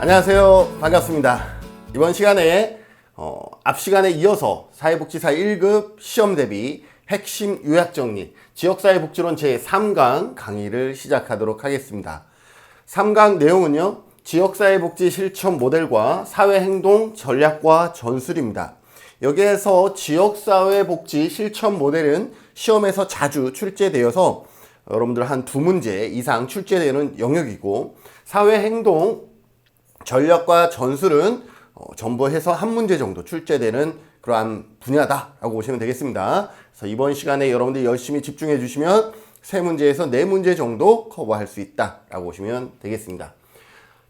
안녕하세요. 반갑습니다. 이번 시간에 앞 시간에 이어서 사회복지사 1급 시험 대비 핵심 요약 정리 지역사회복지론 제3강 강의를 시작하도록 하겠습니다. 3강 내용은요. 지역사회복지 실천 모델과 사회행동 전략과 전술입니다. 여기에서 지역사회복지 실천 모델은 시험에서 자주 출제되어서 여러분들 한 2문제 이상 출제되는 영역이고, 사회행동 전략과 전술은 전부 해서 1문제 정도 출제되는 그러한 분야다라고 보시면 되겠습니다. 그래서 이번 시간에 여러분들이 열심히 집중해 주시면 3문제에서 4문제 정도 커버할 수 있다라고 보시면 되겠습니다.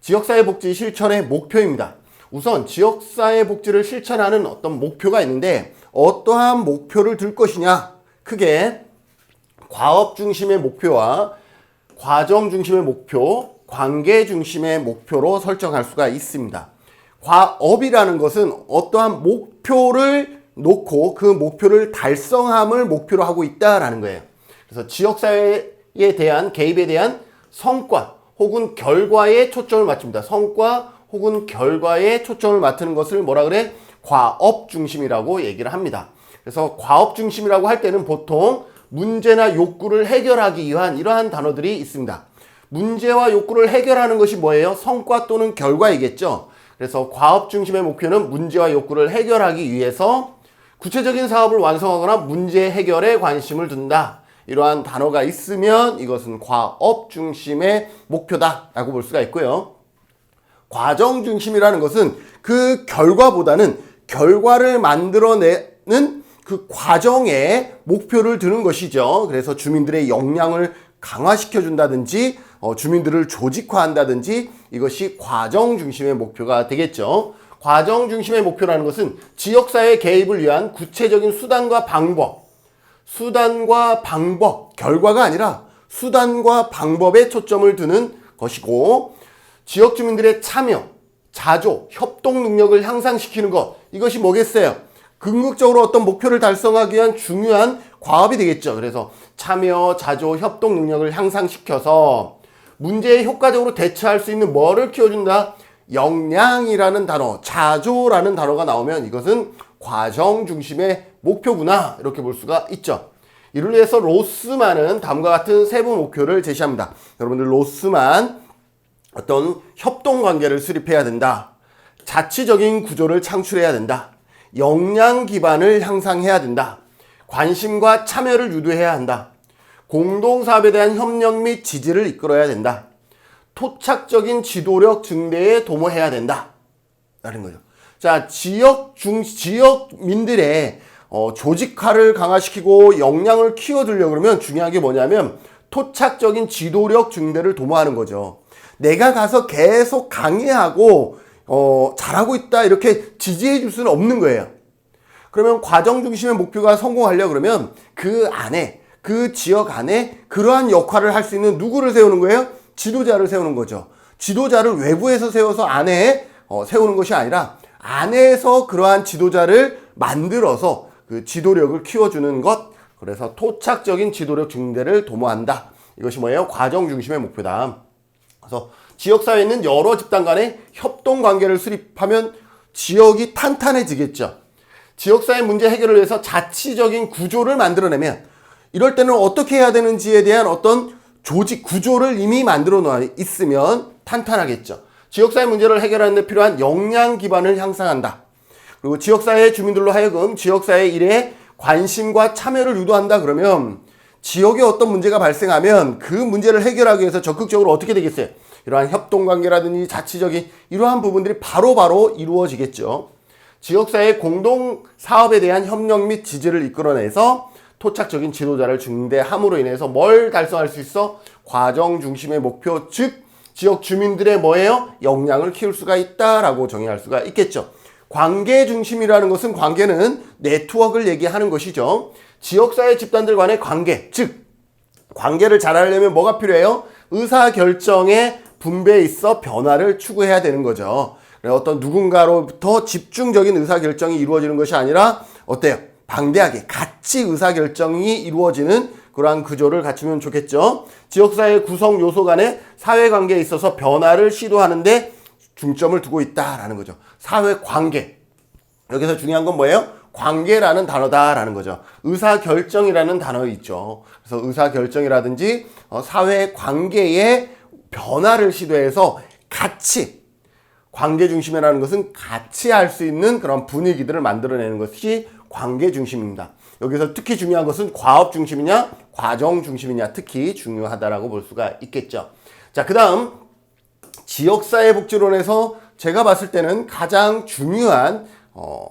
지역사회복지 실천의 목표입니다. 우선 지역사회복지를 실천하는 어떤 목표가 있는데 어떠한 목표를 들 것이냐, 크게 과업 중심의 목표와 과정 중심의 목표, 관계 중심의 목표로 설정할 수가 있습니다. 과업이라는 것은 어떠한 목표를 놓고 그 목표를 달성함을 목표로 하고 있다라는 거예요. 그래서 지역사회에 대한 개입에 대한 성과 혹은 결과에 초점을 맞춥니다. 성과 혹은 결과에 초점을 맞추는 것을 뭐라 그래? 과업 중심이라고 얘기를 합니다. 그래서 과업 중심이라고 할 때는 보통 문제나 욕구를 해결하기 위한 이러한 단어들이 있습니다. 문제와 욕구를 해결하는 것이 뭐예요? 성과 또는 결과이겠죠. 그래서 과업 중심의 목표는 문제와 욕구를 해결하기 위해서 구체적인 사업을 완성하거나 문제 해결에 관심을 둔다. 이러한 단어가 있으면 이것은 과업 중심의 목표다라고 볼 수가 있고요. 과정 중심이라는 것은 그 결과보다는 결과를 만들어내는 그 과정에 목표를 두는 것이죠. 그래서 주민들의 역량을 강화시켜 준다든지 주민들을 조직화한다든지 이것이 과정 중심의 목표가 되겠죠. 과정 중심의 목표라는 것은 지역사회 개입을 위한 구체적인 수단과 방법, 결과가 아니라 수단과 방법에 초점을 두는 것이고, 지역 주민들의 참여, 자조, 협동 능력을 향상시키는 것, 이것이 뭐겠어요? 궁극적으로 어떤 목표를 달성하기 위한 중요한 과업이 되겠죠. 그래서 참여, 자조, 협동 능력을 향상시켜서 문제에 효과적으로 대처할 수 있는 뭐를 키워준다? 역량이라는 단어, 자조라는 단어가 나오면 이것은 과정 중심의 목표구나, 이렇게 볼 수가 있죠. 이를 위해서 로스만은 다음과 같은 세부 목표를 제시합니다. 여러분들 로스만 어떤 협동 관계를 수립해야 된다. 자치적인 구조를 창출해야 된다. 역량 기반을 향상해야 된다. 관심과 참여를 유도해야 한다. 공동사업에 대한 협력 및 지지를 이끌어야 된다. 토착적인 지도력 증대에 도모해야 된다. 라는 거죠. 자, 지역민들의 조직화를 강화시키고 역량을 키워주려고 그러면 중요한 게 뭐냐면 토착적인 지도력 증대를 도모하는 거죠. 내가 가서 계속 강의하고 잘하고 있다 이렇게 지지해 줄 수는 없는 거예요. 그러면 과정 중심의 목표가 성공하려고 그러면 그 안에, 그 지역 안에 그러한 역할을 할 수 있는 누구를 세우는 거예요? 지도자를 세우는 거죠. 지도자를 외부에서 세워서 안에 세우는 것이 아니라 안에서 그러한 지도자를 만들어서 그 지도력을 키워주는 것, 그래서 토착적인 지도력 증대를 도모한다. 이것이 뭐예요? 과정 중심의 목표다. 그래서 지역사회는 여러 집단 간의 협동관계를 수립하면 지역이 탄탄해지겠죠. 지역사회 문제 해결을 위해서 자치적인 구조를 만들어내면 이럴 때는 어떻게 해야 되는지에 대한 어떤 조직 구조를 이미 만들어 놓아 있으면 탄탄하겠죠. 지역사회 문제를 해결하는 데 필요한 역량 기반을 향상한다. 그리고 지역사회 주민들로 하여금 지역사회 일에 관심과 참여를 유도한다. 그러면 지역에 어떤 문제가 발생하면 그 문제를 해결하기 위해서 적극적으로 어떻게 되겠어요? 이러한 협동관계라든지 자치적인 이러한 부분들이 바로바로 이루어지겠죠. 지역사회 공동사업에 대한 협력 및 지지를 이끌어내서 토착적인 지도자를 증대함으로 인해서 뭘 달성할 수 있어? 과정 중심의 목표, 즉 지역 주민들의 뭐예요? 역량을 키울 수가 있다라고 정의할 수가 있겠죠. 관계 중심이라는 것은 관계는 네트워크를 얘기하는 것이죠. 지역사회 집단들 간의 관계, 즉 관계를 잘하려면 뭐가 필요해요? 의사결정의 분배에 있어 변화를 추구해야 되는 거죠. 어떤 누군가로부터 집중적인 의사결정이 이루어지는 것이 아니라 어때요? 방대하게 같이 의사결정이 이루어지는 그러한 구조를 갖추면 좋겠죠. 지역사회 구성 요소 간의 사회관계에 있어서 변화를 시도하는데 중점을 두고 있다라는 거죠. 사회관계. 여기서 중요한 건 뭐예요? 관계라는 단어다라는 거죠. 의사결정이라는 단어 있죠. 그래서 의사결정이라든지 사회관계의 변화를 시도해서 같이, 관계 중심이라는 것은 같이 할 수 있는 그런 분위기들을 만들어내는 것이 관계 중심입니다. 여기서 특히 중요한 것은 과업 중심이냐 과정 중심이냐 특히 중요하다라고 볼 수가 있겠죠. 자, 그 다음 지역사회복지론에서 제가 봤을 때는 가장 중요한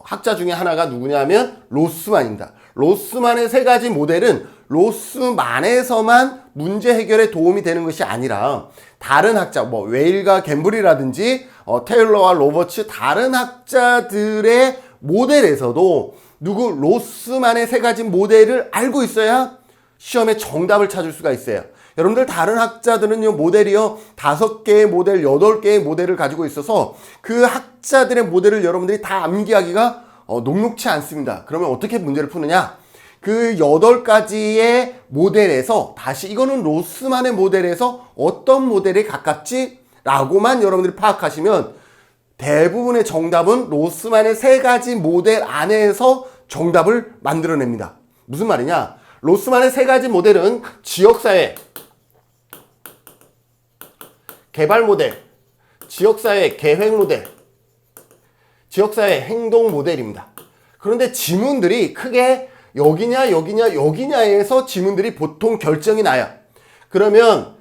학자 중에 하나가 누구냐면 로스만입니다. 로스만의 세 가지 모델은 로스만에서만 문제 해결에 도움이 되는 것이 아니라 다른 학자, 뭐 웨일과 갬블이라든지 테일러와 로버츠 다른 학자들의 모델에서도 로스만의 세 가지 모델을 알고 있어야 시험에 정답을 찾을 수가 있어요. 여러분들 다른 학자들은요 모델이요 5개의 모델, 8개의 모델을 가지고 있어서 그 학자들의 모델을 여러분들이 다 암기하기가 녹록치 않습니다. 그러면 어떻게 문제를 푸느냐? 그 8가지의 모델에서 다시 이거는 로스만의 모델에서 어떤 모델에 가깝지? 라고만 여러분들이 파악하시면 대부분의 정답은 로스만의 3가지 모델 안에서 정답을 만들어냅니다. 무슨 말이냐? 로스만의 3가지 모델은 지역사회, 개발 모델, 지역사회 계획 모델, 지역사회 행동 모델입니다. 그런데 지문들이 크게 여기냐 여기냐 여기냐에서 지문들이 보통 결정이 나요. 그러면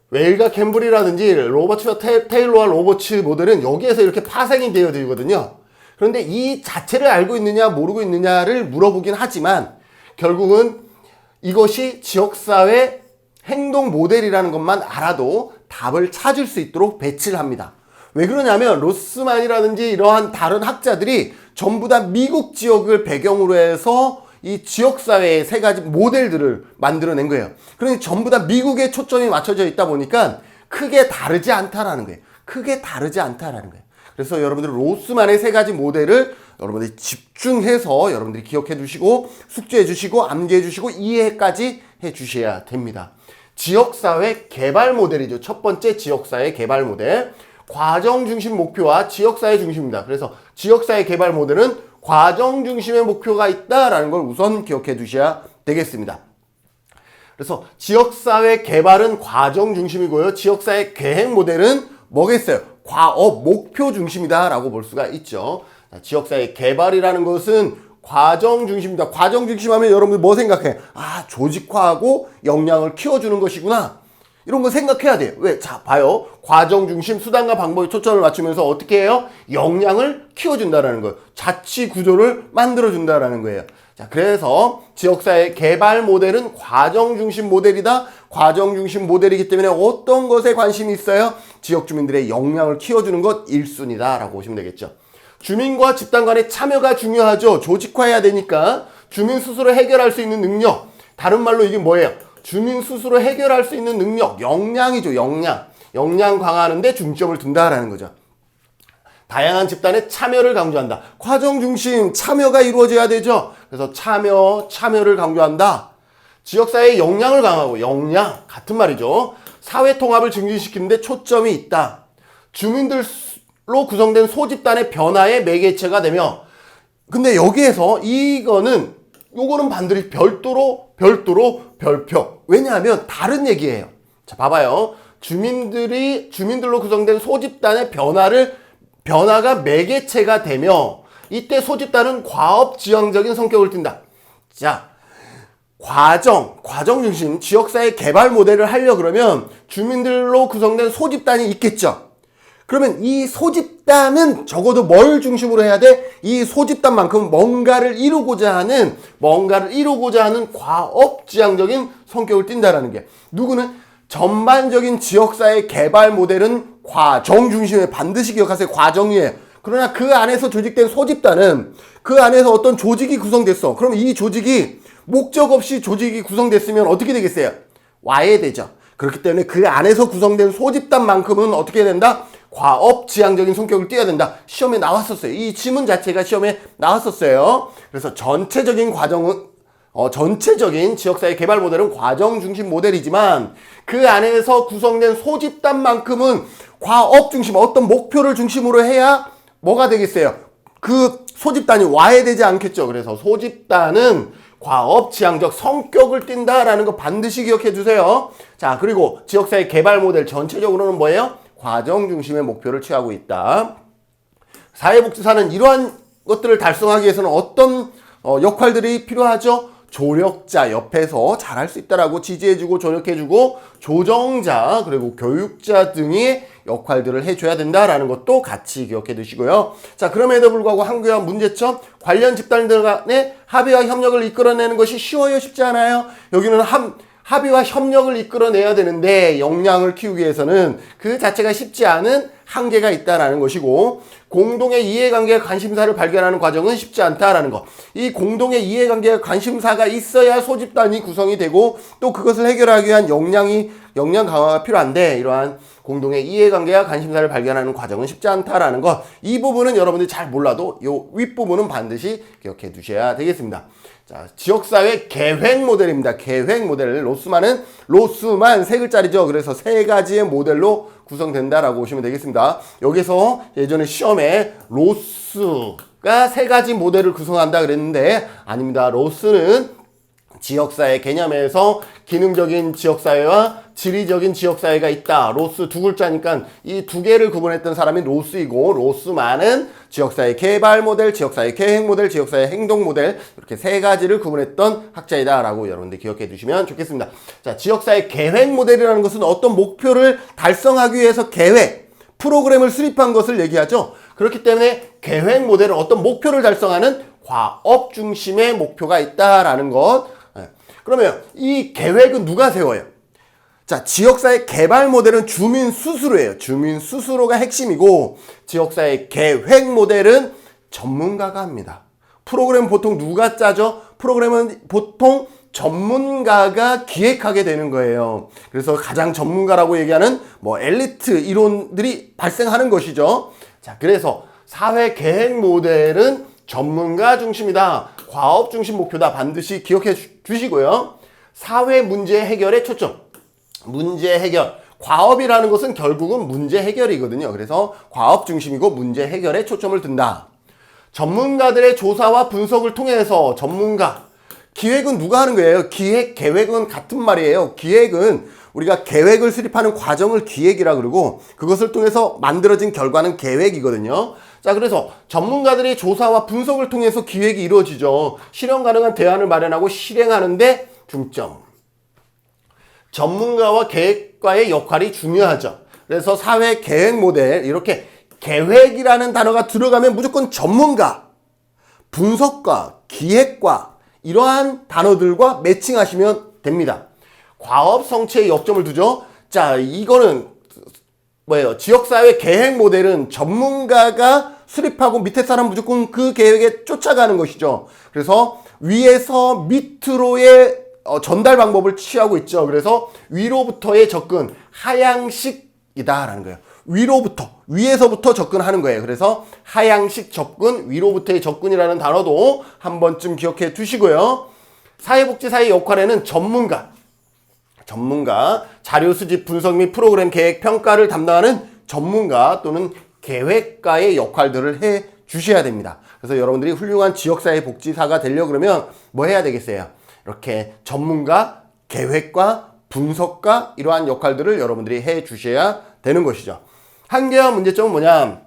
웨일과 캠블이라든지 로버츠와 테일러와 로버츠 모델은 여기에서 이렇게 파생이 되어지거든요. 그런데 이 자체를 알고 있느냐 모르고 있느냐를 물어보긴 하지만 결국은 이것이 지역사회 행동 모델이라는 것만 알아도 답을 찾을 수 있도록 배치를 합니다. 왜 그러냐면 로스만이라든지 이러한 다른 학자들이 전부 다 미국 지역을 배경으로 해서 이 지역사회의 3가지 모델들을 만들어낸 거예요. 그러니 전부 다 미국에 초점이 맞춰져 있다 보니까 크게 다르지 않다라는 거예요. 크게 다르지 않다라는 거예요. 그래서 여러분들 로스만의 3가지 모델을 여러분들이 집중해서 여러분들이 기억해 두시고 숙제해 주시고 암기해 주시고 이해까지 해 주셔야 됩니다. 지역사회 개발 모델이죠. 첫 번째 지역사회 개발 모델. 과정 중심 목표와 지역사회 중심입니다. 그래서 지역사회 개발 모델은 과정 중심의 목표가 있다라는 걸 우선 기억해 두셔야 되겠습니다. 그래서 지역사회 개발은 과정 중심이고요. 지역사회 계획 모델은 뭐겠어요? 과업 목표 중심이다 라고 볼 수가 있죠. 지역사회 개발이라는 것은 과정 중심입니다. 과정 중심하면 여러분들 뭐 생각해? 아, 조직화하고 역량을 키워주는 것이구나. 이런 거 생각해야 돼요. 왜? 자, 봐요. 과정 중심 수단과 방법에 초점을 맞추면서 어떻게 해요? 역량을 키워준다라는 거예요. 자치 구조를 만들어준다라는 거예요. 자, 그래서 지역사회 개발 모델은 과정 중심 모델이다. 과정 중심 모델이기 때문에 어떤 것에 관심이 있어요? 지역 주민들의 역량을 키워주는 것 1순위다 라고 보시면 되겠죠. 주민과 집단 간의 참여가 중요하죠. 조직화해야 되니까 주민 스스로 해결할 수 있는 능력. 다른 말로 이게 뭐예요? 주민 스스로 해결할 수 있는 능력, 역량이죠. 역량 강화하는 데 중점을 둔다라는 거죠. 다양한 집단의 참여를 강조한다. 과정 중심 참여가 이루어져야 되죠. 그래서 참여를 강조한다. 지역사회의 역량을 강화하고 역량 같은 말이죠. 사회 통합을 증진시키는 데 초점이 있다. 주민들로 구성된 소집단의 변화의 매개체가 되며 근데 여기에서 요거는 반드시 별도로 별표. 왜냐하면 다른 얘기예요. 자, 봐봐요. 주민들로 구성된 소집단의 변화가 매개체가 되며 이때 소집단은 과업지향적인 성격을 띈다. 자, 과정 중심 지역사회 개발 모델을 하려 그러면 주민들로 구성된 소집단이 있겠죠. 그러면 이 소집단은 적어도 뭘 중심으로 해야 돼? 이 소집단만큼 뭔가를 이루고자 하는 과업지향적인 성격을 띈다라는 게 누구는 전반적인 지역사회 개발 모델은 과정 중심에 반드시 기억하세요. 과정이에요. 그러나 그 안에서 조직된 소집단은 그 안에서 어떤 조직이 구성됐어. 그럼 이 조직이 목적 없이 조직이 구성됐으면 어떻게 되겠어요? 와해되죠. 그렇기 때문에 그 안에서 구성된 소집단만큼은 어떻게 된다? 과업지향적인 성격을 띄어야 된다. 시험에 나왔었어요. 이 지문 자체가 시험에 나왔었어요. 그래서 전체적인 과정은 전체적인 지역사회 개발 모델은 과정 중심 모델이지만 그 안에서 구성된 소집단만큼은 과업 중심, 어떤 목표를 중심으로 해야 뭐가 되겠어요? 그 소집단이 와해되지 않겠죠. 그래서 소집단은 과업 지향적 성격을 띈다라는 거 반드시 기억해 주세요. 자, 그리고 지역사회 개발 모델 전체적으로는 뭐예요? 과정 중심의 목표를 취하고 있다. 사회복지사는 이러한 것들을 달성하기 위해서는 어떤 역할들이 필요하죠? 조력자 옆에서 잘할 수 있다라고 지지해주고 조력해주고 조정자 그리고 교육자 등의 역할들을 해줘야 된다라는 것도 같이 기억해 두시고요. 자, 그럼에도 불구하고 한국의 문제점, 관련 집단들 간의 합의와 협력을 이끌어내는 것이 쉬워요? 쉽지 않아요? 여기는 합의와 협력을 이끌어내야 되는데 역량을 키우기 위해서는 그 자체가 쉽지 않은 한계가 있다라는 것이고, 공동의 이해관계와 관심사를 발견하는 과정은 쉽지 않다라는 것. 이 공동의 이해관계와 관심사가 있어야 소집단이 구성이 되고 또 그것을 해결하기 위한 역량 강화가 필요한데, 이러한 공동의 이해관계와 관심사를 발견하는 과정은 쉽지 않다라는 것. 이 부분은 여러분들이 잘 몰라도 이 윗부분은 반드시 기억해 두셔야 되겠습니다. 자, 지역사회 계획 모델입니다. 계획 모델. 로스만 세 글자리죠. 그래서 세 가지의 모델로 구성된다라고 보시면 되겠습니다. 여기서 예전에 시험에 로스가 세 가지 모델을 구성한다 그랬는데 아닙니다. 로스는 지역사회 개념에서 기능적인 지역사회와 지리적인 지역사회가 있다. 로스 두 글자니까 이 두 개를 구분했던 사람이 로스이고, 로스만은 지역사회 개발 모델, 지역사회 계획 모델, 지역사회 행동 모델, 이렇게 세 가지를 구분했던 학자이다라고 여러분들 기억해 두시면 좋겠습니다. 자, 지역사회 계획 모델이라는 것은 어떤 목표를 달성하기 위해서 계획, 프로그램을 수립한 것을 얘기하죠. 그렇기 때문에 계획 모델은 어떤 목표를 달성하는 과업 중심의 목표가 있다라는 것. 그러면 이 계획은 누가 세워요? 자, 지역사회 개발 모델은 주민 스스로예요. 주민 스스로가 핵심이고, 지역사회 계획 모델은 전문가가 합니다. 프로그램 보통 누가 짜죠? 프로그램은 보통 전문가가 기획하게 되는 거예요. 그래서 가장 전문가라고 얘기하는 엘리트 이론들이 발생하는 것이죠. 자, 그래서 사회 계획 모델은 전문가 중심이다. 과업 중심 목표다. 반드시 기억해 주시고요. 사회 문제 해결에 초점. 문제 해결. 과업이라는 것은 결국은 문제 해결이거든요. 그래서 과업 중심이고 문제 해결에 초점을 둔다. 전문가들의 조사와 분석을 통해서 기획은 누가 하는 거예요? 기획, 계획은 같은 말이에요. 기획은 우리가 계획을 수립하는 과정을 기획이라 그러고, 그것을 통해서 만들어진 결과는 계획이거든요. 자, 그래서 전문가들의 조사와 분석을 통해서 기획이 이루어지죠. 실현 가능한 대안을 마련하고 실행하는데 중점. 전문가와 계획과의 역할이 중요하죠. 그래서 사회 계획 모델, 이렇게 계획이라는 단어가 들어가면 무조건 전문가, 분석과, 기획과 이러한 단어들과 매칭하시면 됩니다. 과업 성취에 역점을 두죠. 자, 이거는 뭐예요? 지역사회 계획 모델은 전문가가 수립하고 밑에 사람 무조건 그 계획에 쫓아가는 것이죠. 그래서 위에서 밑으로의 전달 방법을 취하고 있죠. 그래서 위로부터의 접근, 하향식이다라는 거예요. 위에서부터 접근하는 거예요. 그래서 하향식 접근, 위로부터의 접근이라는 단어도 한 번쯤 기억해 두시고요. 사회복지사의 역할에는 전문가, 자료 수집, 분석 및 프로그램 계획, 평가를 담당하는 전문가 또는 계획가의 역할들을 해 주셔야 됩니다. 그래서 여러분들이 훌륭한 지역사회 복지사가 되려고 그러면 뭐 해야 되겠어요? 이렇게 전문가, 계획과 분석가 이러한 역할들을 여러분들이 해 주셔야 되는 것이죠. 한계와 문제점은 뭐냐?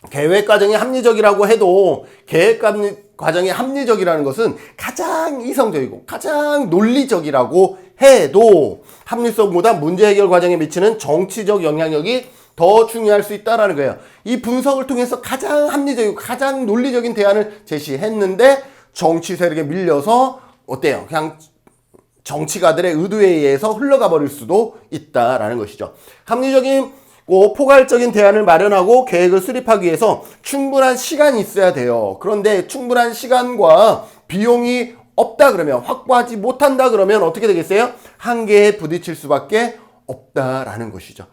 계획 과정이 합리적이라고 해도 계획 과정이 합리적이라는 것은 가장 이성적이고 가장 논리적이라고 해도 합리성보다 문제 해결 과정에 미치는 정치적 영향력이 더 중요할 수 있다는 거예요. 이 분석을 통해서 가장 합리적이고 가장 논리적인 대안을 제시했는데 정치 세력에 밀려서 어때요? 그냥 정치가들의 의도에 의해서 흘러가 버릴 수도 있다라는 것이죠. 합리적인 포괄적인 대안을 마련하고 계획을 수립하기 위해서 충분한 시간이 있어야 돼요. 그런데 충분한 시간과 비용이 없다 그러면, 확보하지 못한다 그러면 어떻게 되겠어요? 한계에 부딪힐 수밖에 없다라는 것이죠.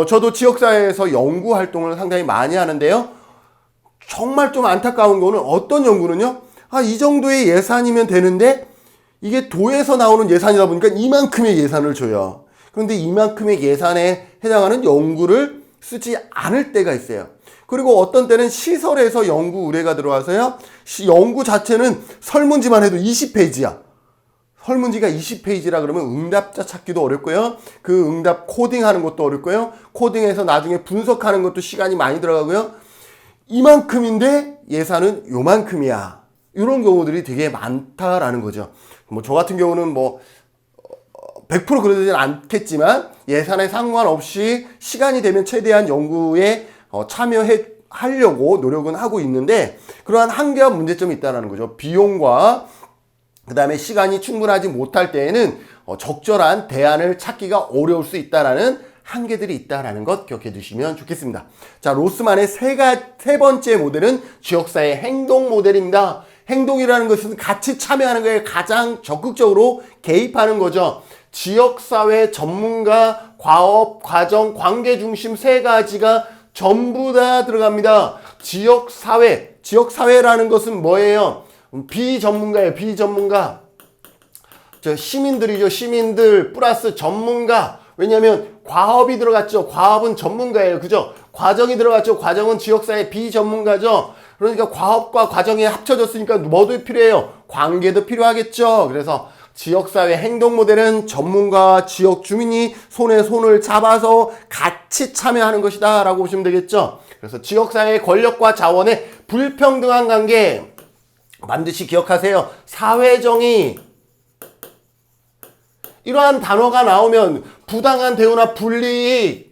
저도 지역사회에서 연구 활동을 상당히 많이 하는데요. 정말 좀 안타까운 거는 어떤 연구는요? 이 정도의 예산이면 되는데 이게 도에서 나오는 예산이다 보니까 이만큼의 예산을 줘요. 그런데 이만큼의 예산에 해당하는 연구를 쓰지 않을 때가 있어요. 그리고 어떤 때는 시설에서 연구 의뢰가 들어와서요. 연구 자체는 설문지만 해도 20페이지야. 설문지가 20페이지라 그러면 응답자 찾기도 어렵고요. 그 응답 코딩하는 것도 어렵고요. 코딩해서 나중에 분석하는 것도 시간이 많이 들어가고요. 이만큼인데 예산은 요만큼이야. 이런 경우들이 되게 많다라는 거죠. 뭐 저 같은 경우는 뭐 100% 그러지는 않겠지만 예산에 상관없이 시간이 되면 최대한 연구에 참여하려고 노력은 하고 있는데 그러한 한계와 문제점이 있다는 거죠. 비용과 그 다음에 시간이 충분하지 못할 때에는 적절한 대안을 찾기가 어려울 수 있다는 한계들이 있다는 것 기억해 두시면 좋겠습니다. 자, 로스만의 세 번째 모델은 지역사회 행동 모델입니다. 행동이라는 것은 같이 참여하는 거에 가장 적극적으로 개입하는 거죠. 지역사회, 전문가, 과업, 과정, 관계 중심 세 가지가 전부 다 들어갑니다. 지역사회라는 것은 뭐예요? 비전문가예요. 비전문가. 시민들이죠. 시민들 플러스 전문가. 왜냐하면 과업이 들어갔죠. 과업은 전문가예요. 그죠? 과정이 들어갔죠. 과정은 지역사회 비전문가죠. 그러니까 과업과 과정이 합쳐졌으니까 뭐도 필요해요? 관계도 필요하겠죠. 그래서 지역사회 행동 모델은 전문가와 지역 주민이 손에 손을 잡아서 같이 참여하는 것이다 라고 보시면 되겠죠. 그래서 지역사회의 권력과 자원의 불평등한 관계 반드시 기억하세요. 사회정의 이러한 단어가 나오면 부당한 대우나 불이익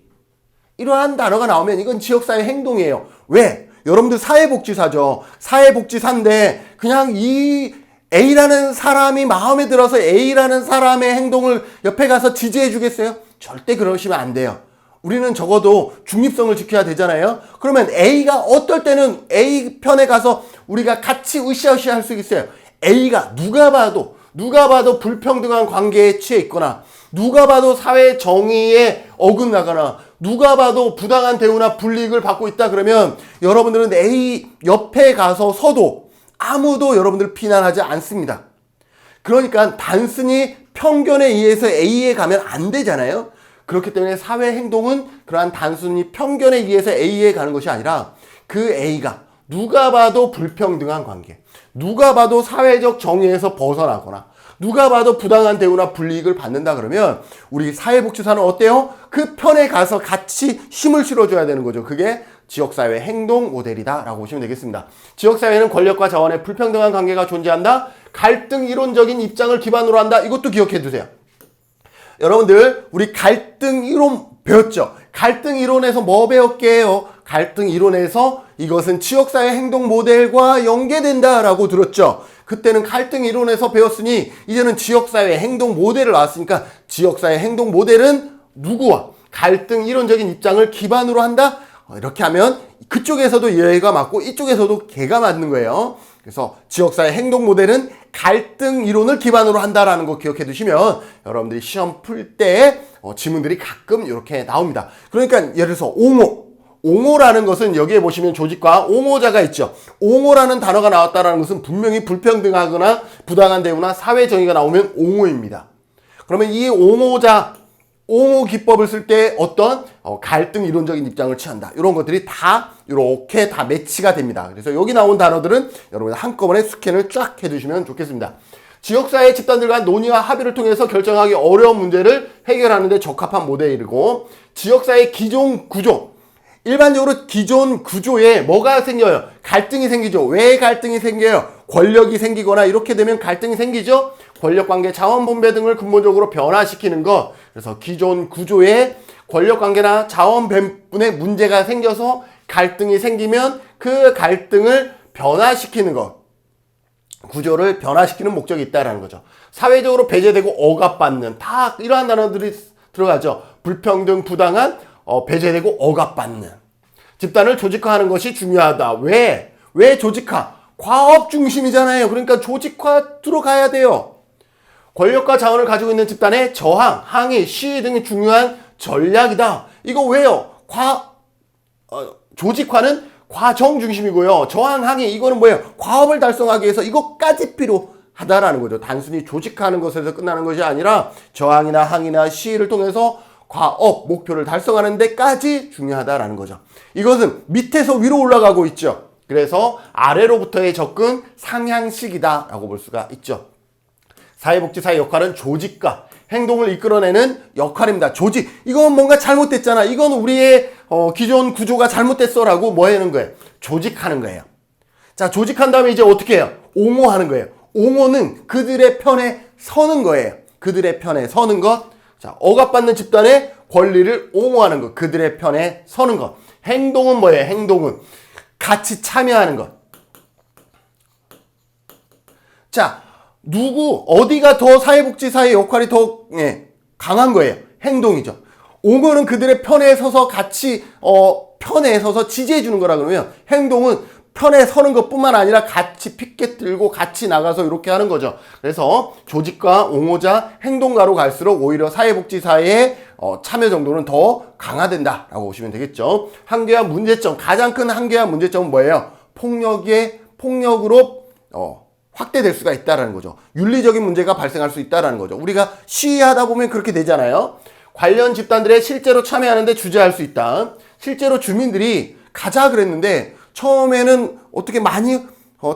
이러한 단어가 나오면 이건 지역사회 행동이에요. 왜? 여러분들 사회복지사죠. 사회복지사인데 그냥 이 A라는 사람이 마음에 들어서 A라는 사람의 행동을 옆에 가서 지지해 주겠어요? 절대 그러시면 안 돼요. 우리는 적어도 중립성을 지켜야 되잖아요. 그러면 A가 어떨 때는 A 편에 가서 우리가 같이 으쌰으쌰 할 수 있어요. A가 누가 봐도 불평등한 관계에 취해 있거나 누가 봐도 사회 정의에 어긋나거나 누가 봐도 부당한 대우나 불이익을 받고 있다 그러면 여러분들은 A 옆에 가서 서도 아무도 여러분들 비난하지 않습니다. 그러니까 단순히 편견에 의해서 A에 가면 안 되잖아요. 그렇기 때문에 사회 행동은 그러한 단순히 편견에 의해서 A에 가는 것이 아니라 그 A가 누가 봐도 불평등한 관계, 누가 봐도 사회적 정의에서 벗어나거나 누가 봐도 부당한 대우나 불이익을 받는다 그러면 우리 사회복지사는 어때요? 그 편에 가서 같이 힘을 실어줘야 되는 거죠. 그게 지역사회 행동 모델이다 라고 보시면 되겠습니다. 지역사회는 권력과 자원의 불평등한 관계가 존재한다. 갈등 이론적인 입장을 기반으로 한다. 이것도 기억해 두세요. 여러분들 우리 갈등 이론 배웠죠? 갈등 이론에서 뭐 배웠게요? 갈등 이론에서 이것은 지역사회 행동 모델과 연계된다 라고 들었죠? 그때는 갈등 이론에서 배웠으니 이제는 지역사회 행동 모델을 나왔으니까 지역사회 행동 모델은 누구와 갈등 이론적인 입장을 기반으로 한다? 이렇게 하면 그쪽에서도 얘가 맞고 이쪽에서도 걔가 맞는 거예요. 그래서 지역사회 행동 모델은 갈등 이론을 기반으로 한다라는 거 기억해 두시면 여러분들이 시험 풀 때 지문들이 가끔 이렇게 나옵니다. 그러니까 예를 들어서 옹호라는 것은 여기에 보시면 조직과 옹호자가 있죠. 옹호라는 단어가 나왔다는 것은 분명히 불평등하거나 부당한 대우나 사회정의가 나오면 옹호입니다. 그러면 이 옹호 기법을 쓸 때 어떤 갈등 이론적인 입장을 취한다. 이런 것들이 다 이렇게 다 매치가 됩니다. 그래서 여기 나온 단어들은 여러분 한꺼번에 스캔을 쫙 해주시면 좋겠습니다. 지역사회 집단들 간 논의와 합의를 통해서 결정하기 어려운 문제를 해결하는 데 적합한 모델이고 지역사회 기존 구조 일반적으로 기존 구조에 뭐가 생겨요? 갈등이 생기죠. 왜 갈등이 생겨요? 권력이 생기거나 이렇게 되면 갈등이 생기죠. 권력관계, 자원분배 등을 근본적으로 변화시키는 것. 그래서 기존 구조에 권력관계나 자원분배 문제가 생겨서 갈등이 생기면 그 갈등을 변화시키는 것. 구조를 변화시키는 목적이 있다는 거죠. 사회적으로 배제되고 억압받는 다 이러한 단어들이 들어가죠. 불평등, 부당한 배제되고 억압받는 집단을 조직화하는 것이 중요하다. 왜 조직화? 과업 중심이잖아요. 그러니까 조직화 들어가야 돼요. 권력과 자원을 가지고 있는 집단의 저항, 항의, 시위 등이 중요한 전략이다. 이거 왜요? 조직화는 과정 중심이고요. 저항, 항의 이거는 뭐예요? 과업을 달성하기 위해서 이것까지 필요하다. 하다라는 거죠. 단순히 조직하는 것에서 끝나는 것이 아니라 저항이나 항의나 시위를 통해서 과업 목표를 달성하는 데까지 중요하다라는 거죠. 이것은 밑에서 위로 올라가고 있죠. 그래서 아래로부터의 접근 상향식이다라고 볼 수가 있죠. 사회복지사의 역할은 조직과 행동을 이끌어내는 역할입니다. 조직. 이건 뭔가 잘못됐잖아. 이건 우리의 기존 구조가 잘못됐어라고 뭐 하는 거예요? 조직하는 거예요. 자, 조직한 다음에 이제 어떻게 해요? 옹호하는 거예요. 옹호는 그들의 편에 서는 거예요. 그들의 편에 서는 것. 자, 억압받는 집단의 권리를 옹호하는 것. 그들의 편에 서는 것. 행동은 뭐예요? 행동은 같이 참여하는 것. 자, 어디가 더 사회복지사의 역할이 더 강한 거예요? 행동이죠. 옹호는 그들의 편에 서서 같이 편에 서서 지지해 주는 거라 그러면 행동은 편에 서는 것뿐만 아니라 같이 피켓 들고 같이 나가서 이렇게 하는 거죠. 그래서 조직과 옹호자, 행동가로 갈수록 오히려 사회복지사의 참여 정도는 더 강화된다라고 보시면 되겠죠. 한계와 문제점, 가장 큰 한계와 문제점은 뭐예요? 폭력으로 확대될 수가 있다라는 거죠. 윤리적인 문제가 발생할 수 있다라는 거죠. 우리가 시위하다 보면 그렇게 되잖아요. 관련 집단들의 실제로 참여하는데 주재할 수 있다. 실제로 주민들이 가자 그랬는데 처음에는 어떻게 많이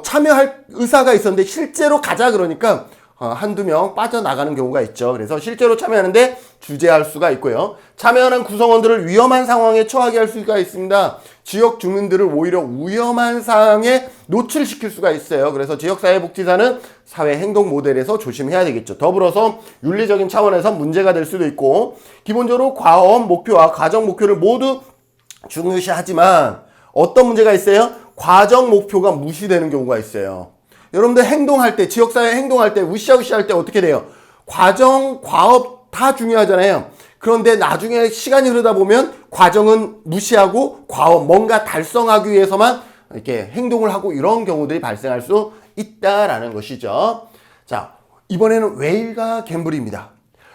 참여할 의사가 있었는데 실제로 가자 그러니까 한두 명 빠져나가는 경우가 있죠. 그래서 실제로 참여하는데 주재할 수가 있고요. 참여하는 구성원들을 위험한 상황에 처하게 할 수가 있습니다. 지역 주민들을 오히려 위험한 상황에 노출시킬 수가 있어요. 그래서 지역사회복지사는 사회행동 모델에서 조심해야 되겠죠. 더불어서 윤리적인 차원에서 문제가 될 수도 있고 기본적으로 과업 목표와 과정 목표를 모두 중요시하지만 어떤 문제가 있어요? 과정 목표가 무시되는 경우가 있어요. 여러분들 행동할 때, 지역사회 행동할 때, 으쌰으쌰할 때 어떻게 돼요? 과정, 과업 다 중요하잖아요. 그런데 나중에 시간이 흐르다 보면 과정은 무시하고 과업, 뭔가 달성하기 위해서만 이렇게 행동을 하고 이런 경우들이 발생할 수 있다라는 것이죠. 자, 이번에는 웨일과 갬블입니다.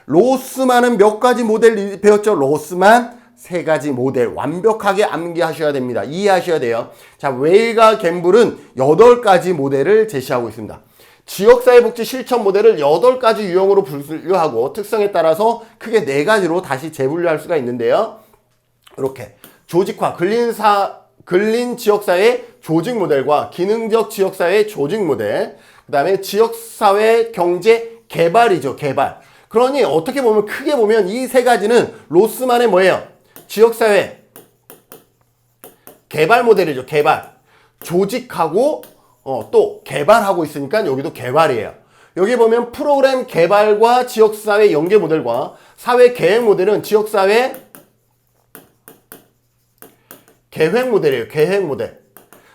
로스만은 몇 가지 모델 배웠죠? 로스만 3가지 모델 완벽하게 암기하셔야 됩니다. 이해하셔야 돼요. 자, 웨일과 갬블은 8가지 모델을 제시하고 있습니다. 지역사회복지 실천 모델을 8가지 유형으로 분류하고 특성에 따라서 크게 4가지로 다시 재분류할 수가 있는데요. 이렇게 조직화, 근린 지역사회 조직 모델과 기능적 지역사회 조직 모델, 그 다음에 지역사회 경제 개발이죠. 개발. 그러니 어떻게 보면 크게 보면 이 3가지는 로스만의 뭐예요? 지역사회 개발 모델이죠. 개발. 조직하고 또 개발하고 있으니까 여기도 개발이에요. 여기 보면 프로그램 개발과 지역사회 연계 모델과 사회 계획 모델은 지역사회 계획 모델이에요. 계획 모델.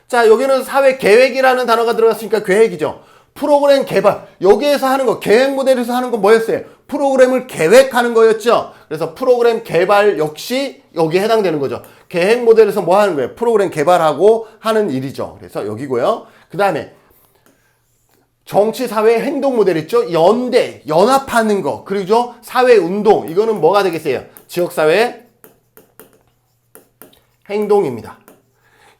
자, 여기는 사회 계획이라는 단어가 들어갔으니까 계획이죠. 프로그램 개발. 여기에서 하는 거, 계획 모델에서 하는 거 뭐였어요? 프로그램을 계획하는 거였죠. 그래서 프로그램 개발 역시 여기에 해당되는 거죠. 계획 모델에서 뭐 하는 거예요? 프로그램 개발하고 하는 일이죠. 그래서 여기고요. 그 다음에 정치, 사회, 행동 모델 있죠? 연대, 연합하는 거. 그리고 사회 운동. 이거는 뭐가 되겠어요? 지역사회 행동입니다.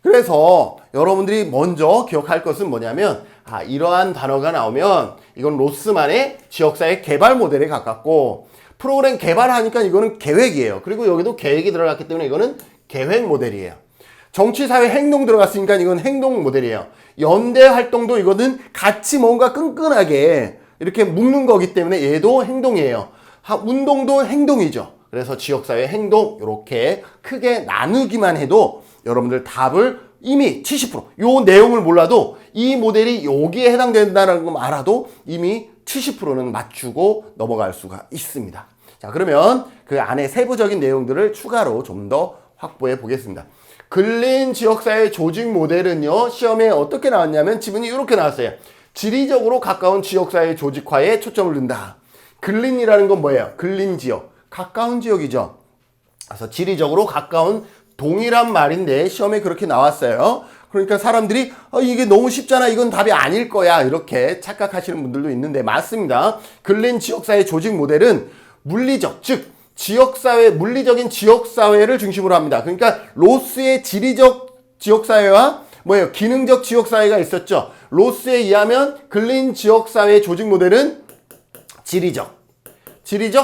그래서 여러분들이 먼저 기억할 것은 뭐냐면 이러한 단어가 나오면 이건 로스만의 지역사회 개발 모델에 가깝고 프로그램 개발하니까 이거는 계획이에요. 그리고 여기도 계획이 들어갔기 때문에 이거는 계획 모델이에요. 정치사회 행동 들어갔으니까 이건 행동 모델이에요. 연대 활동도 이거는 같이 뭔가 끈끈하게 이렇게 묶는 거기 때문에 얘도 행동이에요. 운동도 행동이죠. 그래서 지역사회 행동 이렇게 크게 나누기만 해도 여러분들 답을 이미 70%, 요 내용을 몰라도 이 모델이 여기에 해당된다는 거 알아도 이미 70%는 맞추고 넘어갈 수가 있습니다. 자, 그러면 그 안에 세부적인 내용들을 추가로 좀 더 확보해 보겠습니다. 근린 지역사회 조직 모델은요, 시험에 어떻게 나왔냐면 지문이 이렇게 나왔어요. 지리적으로 가까운 지역사회 조직화에 초점을 둔다. 근린이라는 건 뭐예요? 근린 지역, 가까운 지역이죠. 그래서 지리적으로 가까운 동일한 말인데 시험에 그렇게 나왔어요. 그러니까 사람들이 이게 너무 쉽잖아, 이건 답이 아닐 거야, 이렇게 착각하시는 분들도 있는데 맞습니다. 근린 지역사회 조직 모델은 물리적, 즉 지역사회, 물리적인 지역사회를 중심으로 합니다. 그러니까 로스의 지리적 지역사회와 뭐예요? 기능적 지역사회가 있었죠. 로스에 의하면 근린지역사회 조직 모델은 지리적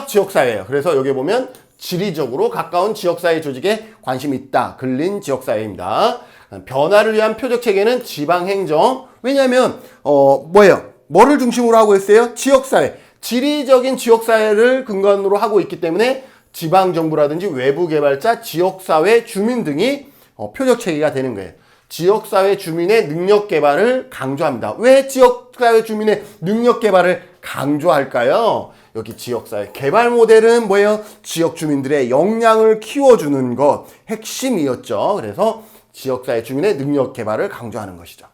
지역사회예요. 그래서 여기 보면 지리적으로 가까운 지역사회 조직에 관심이 있다. 근린지역사회입니다. 변화를 위한 표적체계는 지방행정. 왜냐하면 뭐예요? 뭐를 중심으로 하고 있어요? 지역사회. 지리적인 지역사회를 근간으로 하고 있기 때문에 지방정부라든지 외부개발자, 지역사회, 주민 등이 표적체계가 되는 거예요. 지역사회 주민의 능력개발을 강조합니다. 왜 지역사회 주민의 능력개발을 강조할까요? 여기 지역사회 개발 모델은 뭐예요? 지역 주민들의 역량을 키워주는 것 핵심이었죠. 그래서 지역사회 주민의 능력개발을 강조하는 것이죠.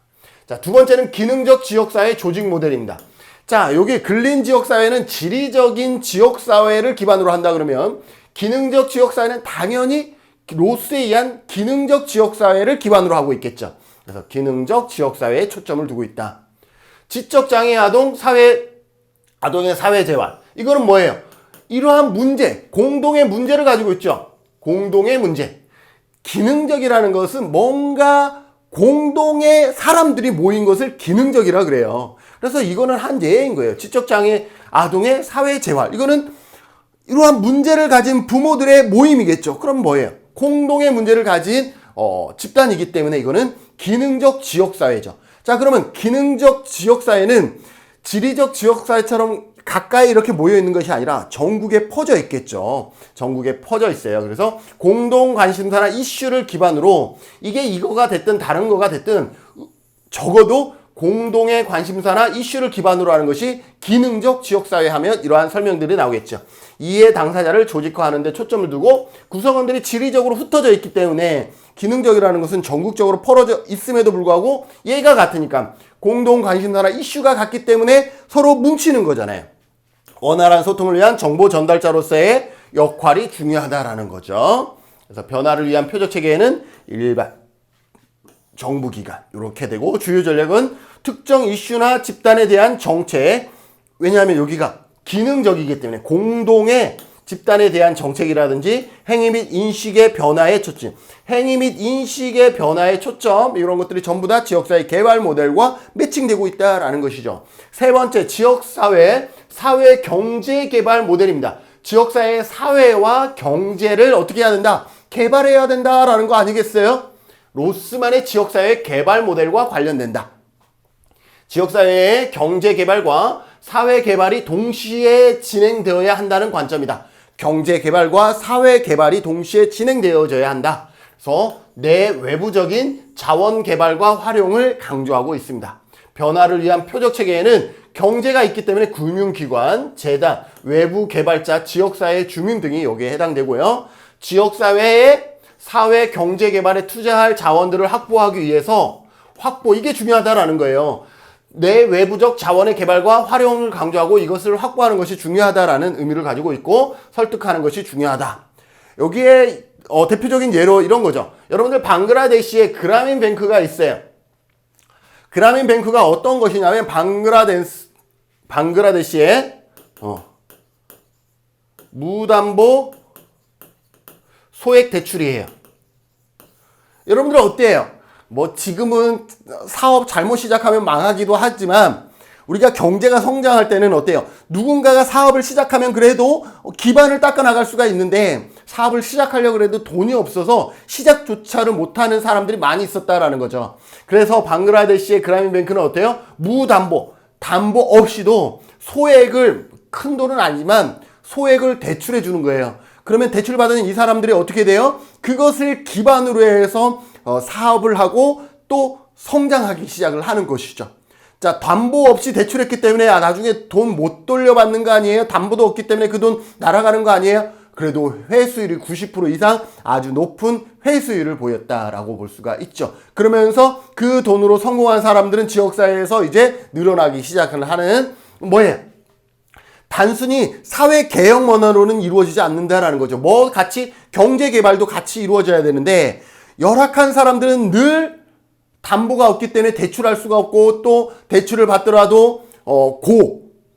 자, 두 번째는 기능적 지역사회 조직 모델입니다. 자, 여기 근린지역사회는 지리적인 지역사회를 기반으로 한다 그러면 기능적 지역사회는 당연히 로스에 의한 기능적 지역사회를 기반으로 하고 있겠죠. 그래서 기능적 지역사회에 초점을 두고 있다. 지적장애 아동의 사회재활. 이거는 뭐예요? 이러한 문제, 공동의 문제를 가지고 있죠. 공동의 문제. 기능적이라는 것은 뭔가 공동의 사람들이 모인 것을 기능적이라 그래요. 그래서 이거는 한 예인 거예요. 지적장애 아동의 사회재활. 이거는 이러한 문제를 가진 부모들의 모임이겠죠. 그럼 뭐예요? 공동의 문제를 가진 집단이기 때문에 이거는 기능적 지역사회죠. 자, 그러면 기능적 지역사회는 지리적 지역사회처럼 가까이 이렇게 모여 있는 것이 아니라 전국에 퍼져 있겠죠. 전국에 퍼져 있어요. 그래서 공동 관심사나 이슈를 기반으로 이게 이거가 됐든 다른 거가 됐든 적어도 공동의 관심사나 이슈를 기반으로 하는 것이 기능적 지역사회 하면 이러한 설명들이 나오겠죠. 이해 당사자를 조직화하는 데 초점을 두고 구성원들이 지리적으로 흩어져 있기 때문에 기능적이라는 것은 전국적으로 퍼져 있음에도 불구하고 얘가 같으니까 공동 관심사나 이슈가 같기 때문에 서로 뭉치는 거잖아요. 원활한 소통을 위한 정보 전달자로서의 역할이 중요하다라는 거죠. 그래서 변화를 위한 표적체계에는 일반 정부기관 이렇게 되고 주요 전략은 특정 이슈나 집단에 대한 정책. 왜냐하면 여기가 기능적이기 때문에 공동의 집단에 대한 정책이라든지 행위 및 인식의 변화에 초점. 행위 및 인식의 변화에 초점. 이런 것들이 전부 다 지역사회 개발 모델과 매칭되고 있다라는 것이죠. 세 번째, 지역사회 사회 경제 개발 모델입니다. 지역사회의 사회와 경제를 어떻게 해야 된다? 개발해야 된다라는 거 아니겠어요? 로스만의 지역사회 개발 모델과 관련된다. 지역사회의 경제 개발과 사회 개발이 동시에 진행되어야 한다는 관점이다. 경제 개발과 사회 개발이 동시에 진행되어져야 한다. 그래서 내외부적인 자원 개발과 활용을 강조하고 있습니다. 변화를 위한 표적 체계에는 경제가 있기 때문에 금융기관, 재단, 외부 개발자, 지역사회 주민 등이 여기에 해당되고요. 지역사회의 사회 경제 개발에 투자할 자원들을 확보하기 위해서 이게 중요하다라는 거예요. 내외부적 자원의 개발과 활용을 강조하고 이것을 확보하는 것이 중요하다라는 의미를 가지고 있고 설득하는 것이 중요하다. 여기에 대표적인 예로 이런 거죠. 여러분들 방글라데시에 그라민 뱅크가 있어요. 그라민 뱅크가 어떤 것이냐면 방글라데시의 무담보 소액 대출이에요. 여러분들 어때요? 뭐 지금은 사업 잘못 시작하면 망하기도 하지만 우리가 경제가 성장할 때는 어때요? 누군가가 사업을 시작하면 그래도 기반을 닦아 나갈 수가 있는데 사업을 시작하려고 해도 돈이 없어서 시작조차를 못하는 사람들이 많이 있었다라는 거죠. 그래서 방글라데시의 그라민뱅크는 어때요? 무담보, 담보 없이도 소액을, 큰 돈은 아니지만 소액을 대출해 주는 거예요. 그러면 대출받은 이 사람들이 어떻게 돼요? 그것을 기반으로 해서 사업을 하고 또 성장하기 시작을 하는 것이죠. 자, 담보 없이 대출했기 때문에 나중에 돈 못 돌려받는 거 아니에요? 담보도 없기 때문에 그 돈 날아가는 거 아니에요? 그래도 회수율이 90% 이상 아주 높은 회수율을 보였다라고 볼 수가 있죠. 그러면서 그 돈으로 성공한 사람들은 지역사회에서 이제 늘어나기 시작을 하는 뭐예요? 단순히 사회 개혁만으로는 이루어지지 않는다라는 거죠. 같이 경제 개발도 같이 이루어져야 되는데 열악한 사람들은 늘 담보가 없기 때문에 대출할 수가 없고 또 대출을 받더라도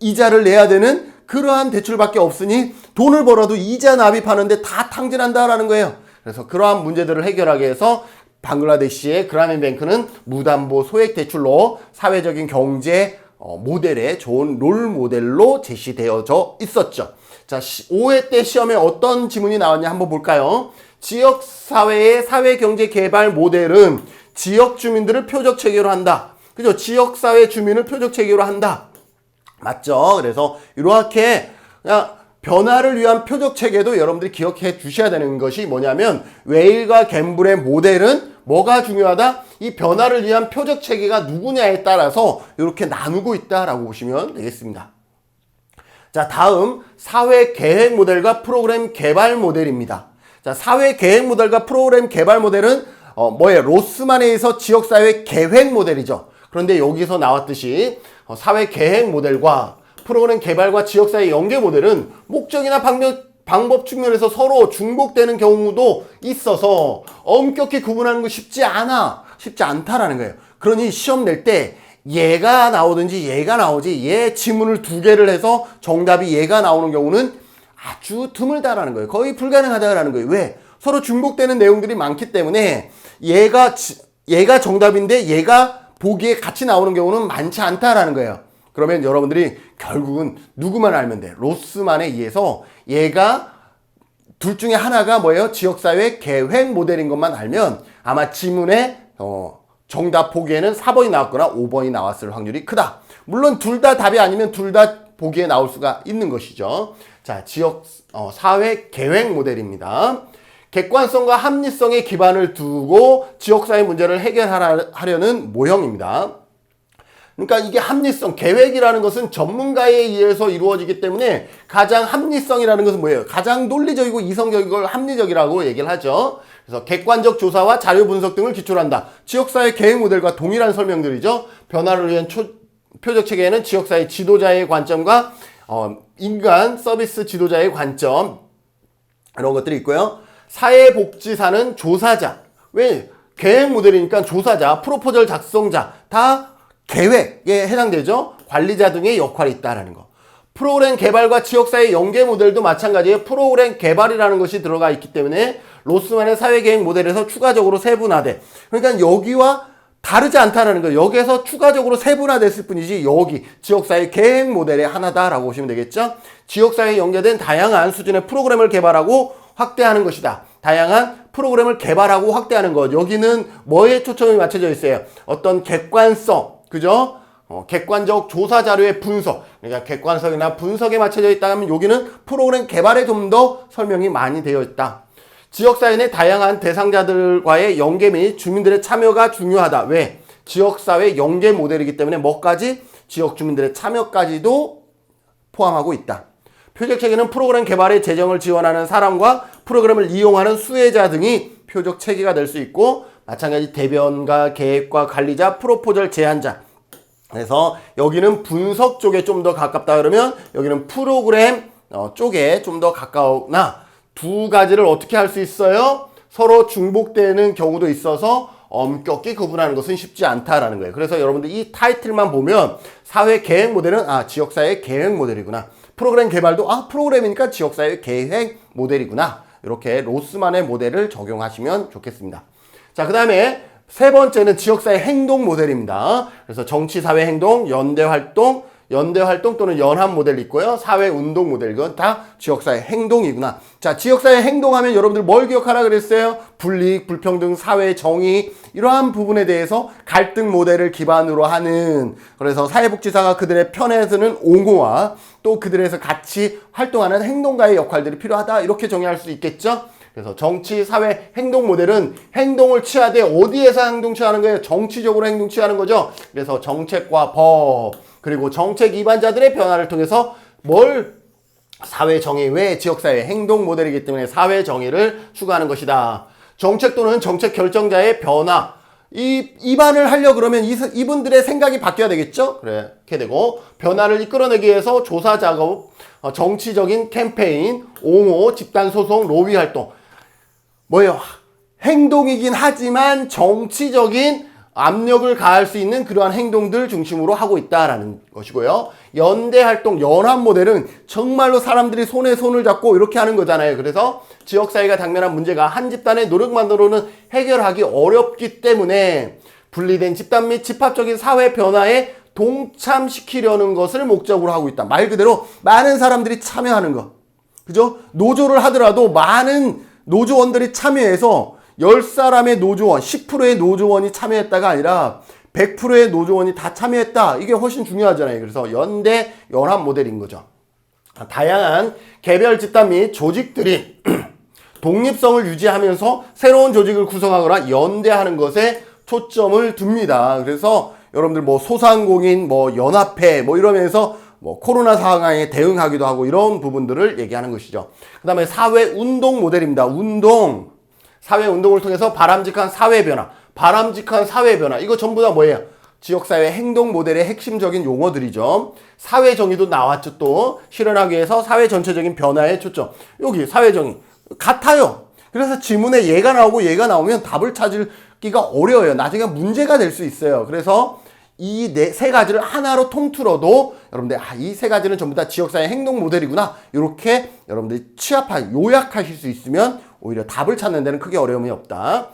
이자를 내야 되는 그러한 대출밖에 없으니 돈을 벌어도 이자 납입하는데 다 탕진한다라는 거예요. 그래서 그러한 문제들을 해결하기 위해서 방글라데시의 그라민뱅크는 무담보 소액 대출로 사회적인 경제 모델의 좋은 롤 모델로 제시되어져 있었죠. 자, 5회 때 시험에 어떤 지문이 나왔냐 한번 볼까요? 지역사회의 사회경제개발 모델은 지역 주민들을 표적 체계로 한다. 그죠? 지역사회 주민을 표적 체계로 한다. 맞죠? 그래서 이렇게 그냥 변화를 위한 표적 체계도 여러분들이 기억해 주셔야 되는 것이 뭐냐면 웨일과 갬블의 모델은 뭐가 중요하다? 이 변화를 위한 표적 체계가 누구냐에 따라서 이렇게 나누고 있다라고 보시면 되겠습니다. 자, 다음 사회 계획 모델과 프로그램 개발 모델입니다. 자, 사회 계획 모델과 프로그램 개발 모델은 뭐예요? 로스만에 의해서 지역사회 계획 모델이죠. 그런데 여기서 나왔듯이 사회 계획 모델과 프로그램 개발과 지역사회 연계 모델은 목적이나 방법 측면에서 서로 중복되는 경우도 있어서 엄격히 구분하는 거 쉽지 않다라는 거예요. 그러니 시험 낼 때 얘가 나오든지 얘가 나오지 얘 지문을 2개를 해서 정답이 얘가 나오는 경우는 아주 드물다라는 거예요. 거의 불가능하다라는 거예요. 왜? 서로 중복되는 내용들이 많기 때문에 얘가 정답인데 얘가 보기에 같이 나오는 경우는 많지 않다라는 거예요. 그러면 여러분들이 결국은 누구만 알면 돼. 로스만에 의해서 얘가 둘 중에 하나가 뭐예요? 지역사회 계획 모델인 것만 알면 아마 지문에 정답 보기에는 4번이 나왔거나 5번이 나왔을 확률이 크다. 물론 둘 다 답이 아니면 둘 다 보기에 나올 수가 있는 것이죠. 자, 지역 사회 계획 모델입니다. 객관성과 합리성에 기반을 두고 지역사회 문제를 해결하려는 모형입니다. 그러니까 이게 합리성, 계획이라는 것은 전문가에 의해서 이루어지기 때문에 가장 합리성이라는 것은 뭐예요? 가장 논리적이고 이성적인 걸 합리적이라고 얘기를 하죠. 그래서 객관적 조사와 자료 분석 등을 기초로 한다. 지역사회 계획 모델과 동일한 설명들이죠. 변화를 위한 표적 체계에는 지역사회 지도자의 관점과 인간 서비스 지도자의 관점 이런 것들이 있고요. 사회복지사는 조사자. 왜? 계획 모델이니까 조사자, 프로포절 작성자 다 계획에 해당되죠. 관리자 등의 역할이 있다라는 거. 프로그램 개발과 지역사회 연계 모델도 마찬가지예요. 프로그램 개발이라는 것이 들어가 있기 때문에 로스만의 사회계획 모델에서 추가적으로 세분화돼. 그러니까 여기와 다르지 않다라는 거예요. 여기에서 추가적으로 세분화됐을 뿐이지 여기 지역사회 계획 모델의 하나다라고 보시면 되겠죠. 지역사회에 연계된 다양한 수준의 프로그램을 개발하고 확대하는 것이다. 다양한 프로그램을 개발하고 확대하는 것. 여기는 뭐에 초점이 맞춰져 있어요? 어떤 객관성, 그죠? 객관적 조사 자료의 분석. 그러니까 객관성이나 분석에 맞춰져 있다 하면 여기는 프로그램 개발에 좀 더 설명이 많이 되어 있다. 지역사회 내 다양한 대상자들과의 연계 및 주민들의 참여가 중요하다. 왜? 지역사회 연계 모델이기 때문에 뭐까지? 지역 주민들의 참여까지도 포함하고 있다. 표적 체계는 프로그램 개발에 재정을 지원하는 사람과 프로그램을 이용하는 수혜자 등이 표적 체계가 될 수 있고 마찬가지 대변가, 계획과 관리자, 프로포절 제안자. 그래서 여기는 분석 쪽에 좀 더 가깝다 그러면 여기는 프로그램 쪽에 좀 더 가까우나 두 가지를 어떻게 할 수 있어요? 서로 중복되는 경우도 있어서 엄격히 구분하는 것은 쉽지 않다라는 거예요. 그래서 여러분들 이 타이틀만 보면 사회 계획 모델은 지역사회 계획 모델이구나. 프로그램 개발도 프로그램이니까 지역사회 계획 모델이구나. 이렇게 로스만의 모델을 적용하시면 좋겠습니다. 자, 그 다음에 세 번째는 지역사회 행동 모델입니다. 그래서 정치사회 행동, 연대활동 또는 연합 모델이 있고요. 사회운동 모델, 이건 다 지역사회 행동이구나. 자, 지역사회 행동하면 여러분들 뭘 기억하라 그랬어요? 불이익, 불평등, 사회 정의 이러한 부분에 대해서 갈등 모델을 기반으로 하는, 그래서 사회복지사가 그들의 편에 서는 옹호와 또 그들에서 같이 활동하는 행동가의 역할들이 필요하다. 이렇게 정의할 수 있겠죠? 그래서 정치, 사회, 행동 모델은 행동을 취하되 어디에서 행동 취하는 거예요? 정치적으로 행동 취하는 거죠. 그래서 정책과 법, 그리고 정책 위반자들의 변화를 통해서 사회 정의, 왜 지역사회 행동 모델이기 때문에 사회 정의를 추구하는 것이다. 정책 또는 정책 결정자의 변화, 위반을 하려고 그러면 이분들의 생각이 바뀌어야 되겠죠? 그렇게 되고, 변화를 이끌어내기 위해서 조사 작업, 정치적인 캠페인, 옹호, 집단소송, 로비 활동. 행동이긴 하지만 정치적인 압력을 가할 수 있는 그러한 행동들 중심으로 하고 있다라는 것이고요. 연대 활동, 연합 모델은 정말로 사람들이 손에 손을 잡고 이렇게 하는 거잖아요. 그래서 지역사회가 당면한 문제가 한 집단의 노력만으로는 해결하기 어렵기 때문에 분리된 집단 및 집합적인 사회 변화에 동참시키려는 것을 목적으로 하고 있다. 말 그대로 많은 사람들이 참여하는 거. 그죠? 노조를 하더라도 많은 노조원들이 참여해서 10사람의 노조원, 10%의 노조원이 참여했다가 아니라 100%의 노조원이 다 참여했다. 이게 훨씬 중요하잖아요. 그래서 연대, 연합 모델인 거죠. 다양한 개별 집단 및 조직들이 독립성을 유지하면서 새로운 조직을 구성하거나 연대하는 것에 초점을 둡니다. 그래서 여러분들 뭐 소상공인, 뭐 연합회, 뭐 이러면서 뭐 코로나 상황에 대응하기도 하고 이런 부분들을 얘기하는 것이죠. 그 다음에 사회운동 모델입니다. 운동. 사회운동을 통해서 바람직한 사회변화. 바람직한 사회변화. 이거 전부 다 뭐예요? 지역사회 행동 모델의 핵심적인 용어들이죠. 사회정의도 나왔죠. 또 실현하기 위해서 사회 전체적인 변화에 초점. 여기 사회정의. 같아요. 그래서 지문에 얘가 나오고 얘가 나오면 답을 찾기가 어려워요. 나중에 문제가 될 수 있어요. 그래서 이 세 가지를 하나로 통틀어도 여러분들 이 세 가지는 전부 다 지역사회 행동 모델이구나. 이렇게 여러분들이 요약하실 수 있으면 오히려 답을 찾는 데는 크게 어려움이 없다.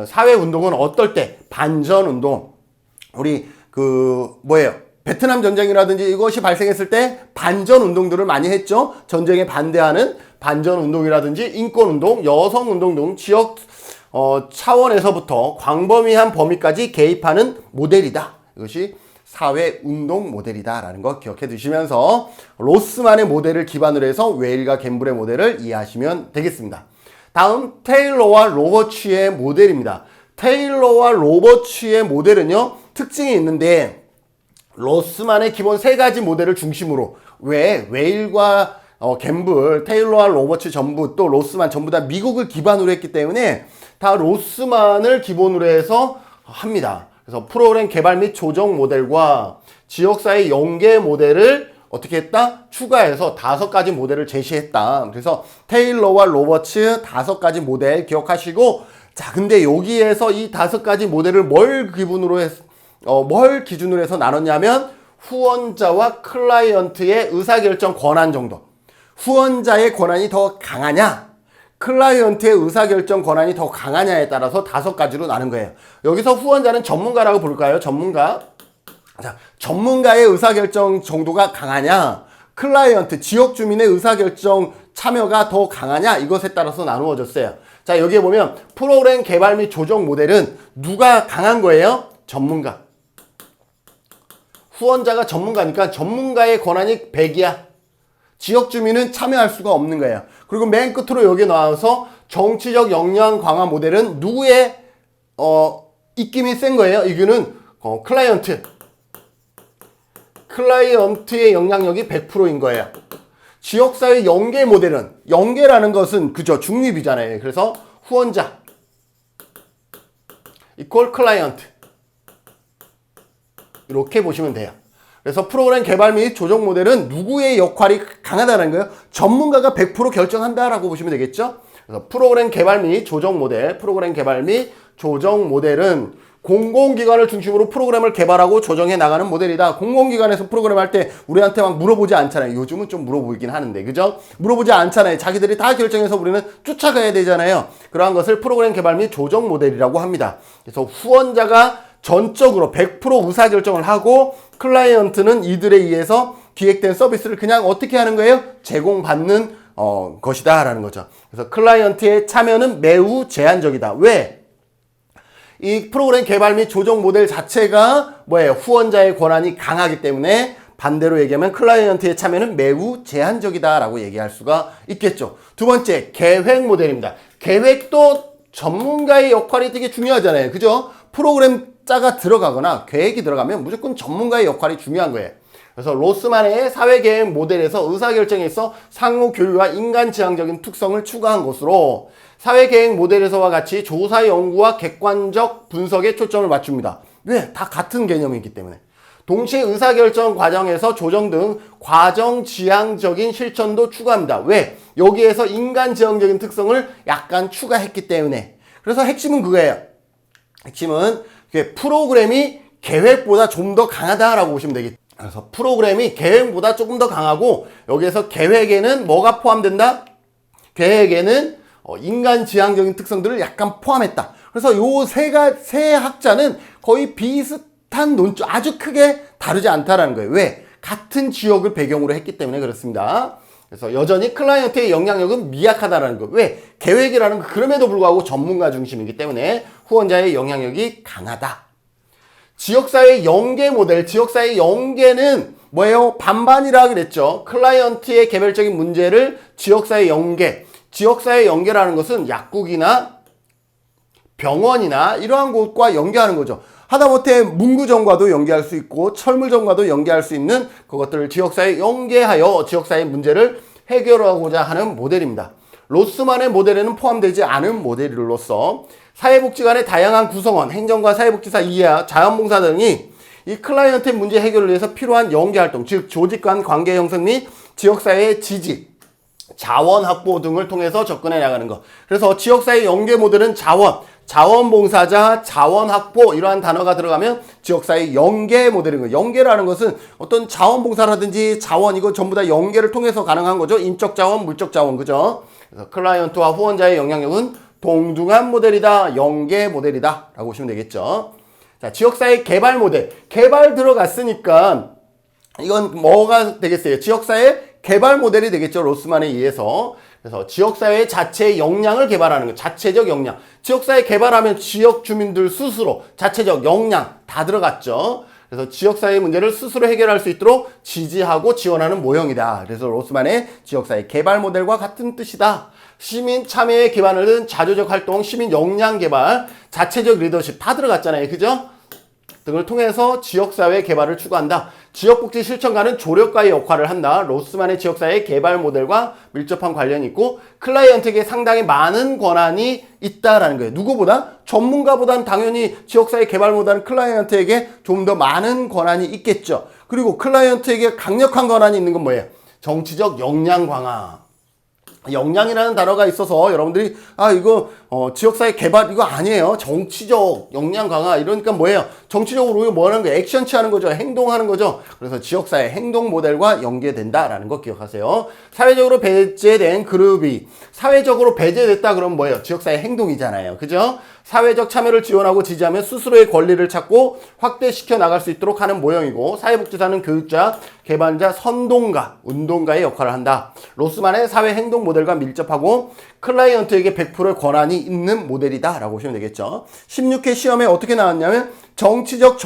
사회운동은 어떨 때? 반전운동. 우리 베트남 전쟁이라든지 이것이 발생했을 때 반전운동들을 많이 했죠. 전쟁에 반대하는 반전운동이라든지 인권운동, 여성운동 등 지역 차원에서부터 광범위한 범위까지 개입하는 모델이다. 이것이 사회운동 모델이다라는 거 기억해 두시면서 로스만의 모델을 기반으로 해서 웨일과 갬블의 모델을 이해하시면 되겠습니다. 다음 테일러와 로버츠의 모델입니다. 테일러와 로버츠의 모델은요, 특징이 있는데 로스만의 기본 세 가지 모델을 중심으로 웨일과 갬블, 테일러와 로버츠 전부 또 로스만 전부 다 미국을 기반으로 했기 때문에 다 로스만을 기본으로 해서 합니다. 그래서 프로그램 개발 및 조정 모델과 지역사회 연계 모델을 어떻게 했다? 추가해서 5가지 모델을 제시했다. 그래서 테일러와 로버츠 5가지 모델 기억하시고, 자, 근데 여기에서 이 5가지 모델을 뭘 기준으로 해서 나눴냐면 후원자와 클라이언트의 의사결정 권한 정도. 후원자의 권한이 더 강하냐? 클라이언트의 의사결정 권한이 더 강하냐에 따라서 5가지로 나눈 거예요. 여기서 후원자는 전문가라고 볼까요? 전문가. 자, 전문가의 의사결정 정도가 강하냐? 클라이언트, 지역 주민의 의사결정 참여가 더 강하냐? 이것에 따라서 나누어졌어요. 자, 여기에 보면 프로그램 개발 및 조정 모델은 누가 강한 거예요? 전문가. 후원자가 전문가니까 전문가의 권한이 100이야. 지역 주민은 참여할 수가 없는 거예요. 그리고 맨 끝으로 여기 나와서 정치적 역량 강화 모델은 누구의 입김이 센 거예요? 이거는 클라이언트. 클라이언트의 영향력이 100%인 거예요. 지역사회 연계 모델은, 연계라는 것은 그죠, 중립이잖아요. 그래서 후원자 이퀄 클라이언트 이렇게 보시면 돼요. 그래서 프로그램 개발 및 조정 모델은 누구의 역할이 강하다는 거예요? 전문가가 100% 결정한다라고 보시면 되겠죠? 그래서 프로그램 개발 및 조정 모델, 프로그램 개발 및 조정 모델은 공공기관을 중심으로 프로그램을 개발하고 조정해 나가는 모델이다. 공공기관에서 프로그램 할 때 우리한테 막 물어보지 않잖아요. 요즘은 좀 물어보긴 하는데, 그죠? 물어보지 않잖아요. 자기들이 다 결정해서 우리는 쫓아가야 되잖아요. 그러한 것을 프로그램 개발 및 조정 모델이라고 합니다. 그래서 후원자가 전적으로 100% 의사결정을 하고 클라이언트는 이들에 의해서 기획된 서비스를 그냥 어떻게 하는 거예요? 제공받는 것이다 라는 거죠. 그래서 클라이언트의 참여는 매우 제한적이다. 왜? 이 프로그램 개발 및 조정 모델 자체가 뭐예요? 후원자의 권한이 강하기 때문에 반대로 얘기하면 클라이언트의 참여는 매우 제한적이다 라고 얘기할 수가 있겠죠. 두 번째, 계획 모델입니다. 계획도 전문가의 역할이 되게 중요하잖아요. 그죠? 프로그램 자가 들어가거나 계획이 들어가면 무조건 전문가의 역할이 중요한 거예요. 그래서 로스만의 사회계획 모델에서 의사결정에 있어 상호 교류와 인간지향적인 특성을 추가한 것으로 사회계획 모델에서와 같이 조사 연구와 객관적 분석에 초점을 맞춥니다. 왜? 다 같은 개념이기 때문에. 동시에 의사결정 과정에서 조정 등 과정지향적인 실천도 추가합니다. 왜? 여기에서 인간지향적인 특성을 약간 추가했기 때문에. 그래서 핵심은 그거예요. 핵심은 이게 프로그램이 계획보다 좀 더 강하다라고 보시면 되겠죠. 그래서 프로그램이 계획보다 조금 더 강하고 여기에서 계획에는 뭐가 포함된다? 계획에는 인간 지향적인 특성들을 약간 포함했다. 그래서 요 세 학자는 거의 비슷한 논점, 아주 크게 다르지 않다라는 거예요. 왜? 같은 지역을 배경으로 했기 때문에 그렇습니다. 그래서 여전히 클라이언트의 영향력은 미약하다라는 거. 왜? 계획이라는 거 그럼에도 불구하고 전문가 중심이기 때문에 후원자의 영향력이 강하다. 지역사회 연계 모델, 지역사회 연계는 뭐예요? 반반이라 그랬죠. 클라이언트의 개별적인 문제를 지역사회 연계, 지역사회 연계라는 것은 약국이나 병원이나 이러한 곳과 연계하는 거죠. 하다못해 문구점과도 연계할 수 있고 철물점과도 연계할 수 있는 그것들을 지역사회에 연계하여 지역사회의 문제를 해결하고자 하는 모델입니다. 로스만의 모델에는 포함되지 않은 모델로서 사회복지 간의 다양한 구성원, 행정과 사회복지사 이하, 자원봉사 등이 이 클라이언트의 문제 해결을 위해서 필요한 연계활동, 즉 조직 간 관계 형성 및 지역사회의 지지, 자원 확보 등을 통해서 접근해 나가는 것. 그래서 지역사회 연계 모델은 자원봉사자, 자원확보 이러한 단어가 들어가면 지역사회 연계 모델인 거예요. 연계라는 것은 어떤 자원봉사라든지 자원 이거 전부 다 연계를 통해서 가능한 거죠. 인적 자원, 물적 자원 그죠? 그래서 클라이언트와 후원자의 영향력은 동등한 모델이다, 연계 모델이다 라고 보시면 되겠죠. 자, 지역사회 개발 모델. 개발 들어갔으니까 이건 뭐가 되겠어요? 지역사회 개발 모델이 되겠죠. 로스만에 의해서. 그래서 지역사회 자체의 역량을 개발하는 거. 자체적 역량. 지역사회 개발하면 지역 주민들 스스로 자체적 역량 다 들어갔죠. 그래서 지역사회 문제를 스스로 해결할 수 있도록 지지하고 지원하는 모형이다. 그래서 로스만의 지역사회 개발 모델과 같은 뜻이다. 시민 참여에 기반을 둔 자조적 활동, 시민 역량 개발, 자체적 리더십 다 들어갔잖아요. 그죠? 등을 통해서 지역사회 개발을 추구한다. 지역복지 실천가는 조력가의 역할을 한다. 로스만의 지역사회 개발 모델과 밀접한 관련이 있고 클라이언트에게 상당히 많은 권한이 있다라는 거예요. 누구보다? 전문가보다는 당연히 지역사회 개발 모델은 클라이언트에게 좀 더 많은 권한이 있겠죠. 그리고 클라이언트에게 강력한 권한이 있는 건 뭐예요? 정치적 역량 강화. 역량이라는 단어가 있어서 여러분들이 이거 지역사회 개발 이거 아니에요. 정치적 역량 강화 이러니까 뭐예요? 정치적으로 뭐 하는 거예요? 액션 취하는 거죠. 행동하는 거죠. 그래서 지역사회 행동 모델과 연계된다라는 거 기억하세요. 사회적으로 배제된 그룹이 사회적으로 배제됐다 그러면 뭐예요? 지역사회 행동이잖아요. 그죠? 사회적 참여를 지원하고 지지하면 스스로의 권리를 찾고 확대시켜 나갈 수 있도록 하는 모형이고 사회복지사는 교육자, 개발자, 선동가, 운동가의 역할을 한다. 로스만의 사회 행동 모델과 밀접하고 클라이언트에게 100%의 권한이 있는 모델이다 라고 보시면 되겠죠. 16회 시험에 어떻게 나왔냐면 정치적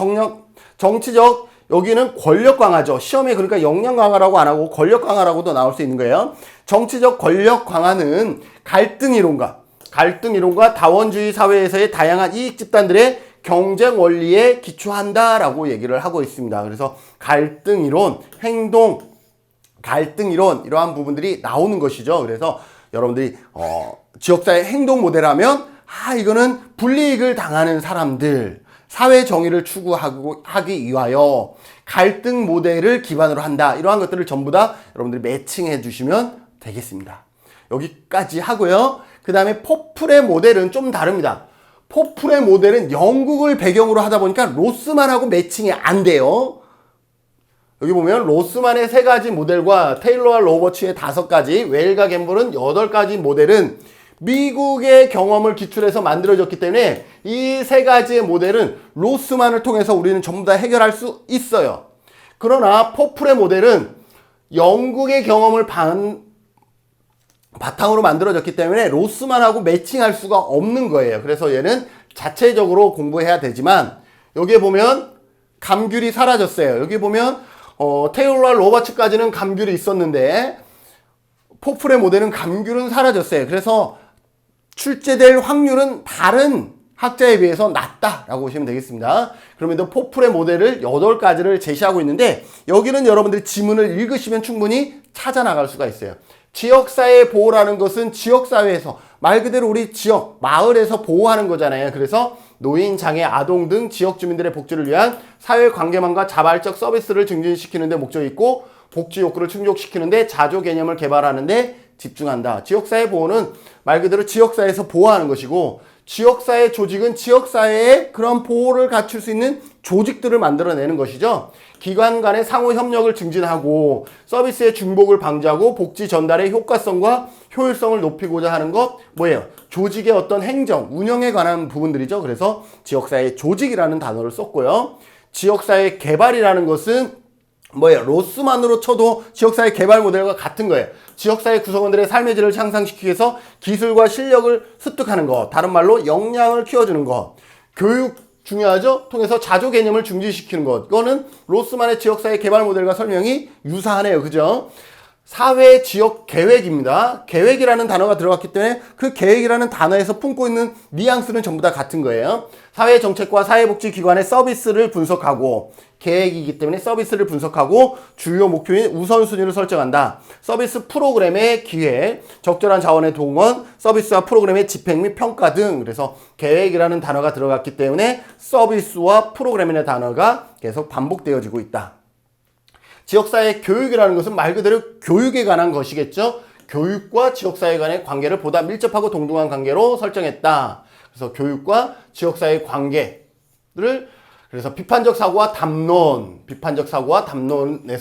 여기는 권력 강화죠. 시험에 그러니까 역량 강화라고 안 하고 권력 강화라고도 나올 수 있는 거예요. 정치적 권력 강화는 갈등 이론과 다원주의 사회에서의 다양한 이익 집단들의 경쟁 원리에 기초한다라고 얘기를 하고 있습니다. 그래서 갈등 이론, 갈등 이론 이러한 부분들이 나오는 것이죠. 그래서 여러분들이 지역사회 행동 모델하면 이거는 불이익을 당하는 사람들, 사회 정의를 추구하기 위하여 갈등 모델을 기반으로 한다. 이러한 것들을 전부 다 여러분들이 매칭해 주시면 되겠습니다. 여기까지 하고요. 그 다음에 포플의 모델은 좀 다릅니다. 포플의 모델은 영국을 배경으로 하다 보니까 로스만하고 매칭이 안 돼요. 여기 보면 로스만의 3가지 모델과 테일러와 로버츠의 5가지, 웰과 갬블은 8가지 모델은 미국의 경험을 기출해서 만들어졌기 때문에 이 3가지의 모델은 로스만을 통해서 우리는 전부 다 해결할 수 있어요. 그러나 포플의 모델은 영국의 경험을 바탕으로 만들어졌기 때문에 로스만하고 매칭할 수가 없는 거예요. 그래서 얘는 자체적으로 공부해야 되지만 여기에 보면 감귤이 사라졌어요. 여기 보면 테일러와 로버츠까지는 감귤이 있었는데 포플의 모델은 감귤은 사라졌어요. 그래서 출제될 확률은 다른 학자에 비해서 낮다라고 보시면 되겠습니다. 그럼에도 포플의 모델을 8가지를 제시하고 있는데 여기는 여러분들이 지문을 읽으시면 충분히 찾아 나갈 수가 있어요. 지역사회 보호라는 것은 지역사회에서 말 그대로 우리 지역, 마을에서 보호하는 거잖아요. 그래서 노인, 장애, 아동 등 지역 주민들의 복지를 위한 사회관계망과 자발적 서비스를 증진시키는 데 목적이 있고 복지 욕구를 충족시키는 데 자조 개념을 개발하는 데 집중한다. 지역사회 보호는 말 그대로 지역사회에서 보호하는 것이고 지역사회 조직은 지역사회의 그런 보호를 갖출 수 있는 조직들을 만들어내는 것이죠. 기관 간의 상호 협력을 증진하고 서비스의 중복을 방지하고 복지 전달의 효과성과 효율성을 높이고자 하는 것 뭐예요? 조직의 어떤 행정, 운영에 관한 부분들이죠. 그래서 지역사회 조직이라는 단어를 썼고요. 지역사회 개발이라는 것은 뭐예요? 로스만으로 쳐도 지역사회 개발 모델과 같은 거예요. 지역사회 구성원들의 삶의 질을 향상시키기 위해서 기술과 실력을 습득하는 것, 다른 말로 역량을 키워주는 것, 교육 중요하죠? 통해서 자조 개념을 중지시키는 것. 이거는 로스만의 지역사회 개발 모델과 설명이 유사하네요. 그죠? 사회 지역 계획입니다. 계획이라는 단어가 들어갔기 때문에 그 계획이라는 단어에서 품고 있는 뉘앙스는 전부 다 같은 거예요. 사회 정책과 사회복지기관의 서비스를 분석하고 계획이기 때문에 서비스를 분석하고 주요 목표인 우선순위를 설정한다. 서비스 프로그램의 기획, 적절한 자원의 동원, 서비스와 프로그램의 집행 및 평가 등. 그래서 계획이라는 단어가 들어갔기 때문에 서비스와 프로그램이라는 단어가 계속 반복되어지고 있다. 지역사회 교육이라는 것은 말 그대로 교육에 관한 것이겠죠. 교육과 지역사회 간의 관계를 보다 밀접하고 동등한 관계로 설정했다. 그래서 교육과 지역사회 관계를 그래서 비판적 사고와 담론에서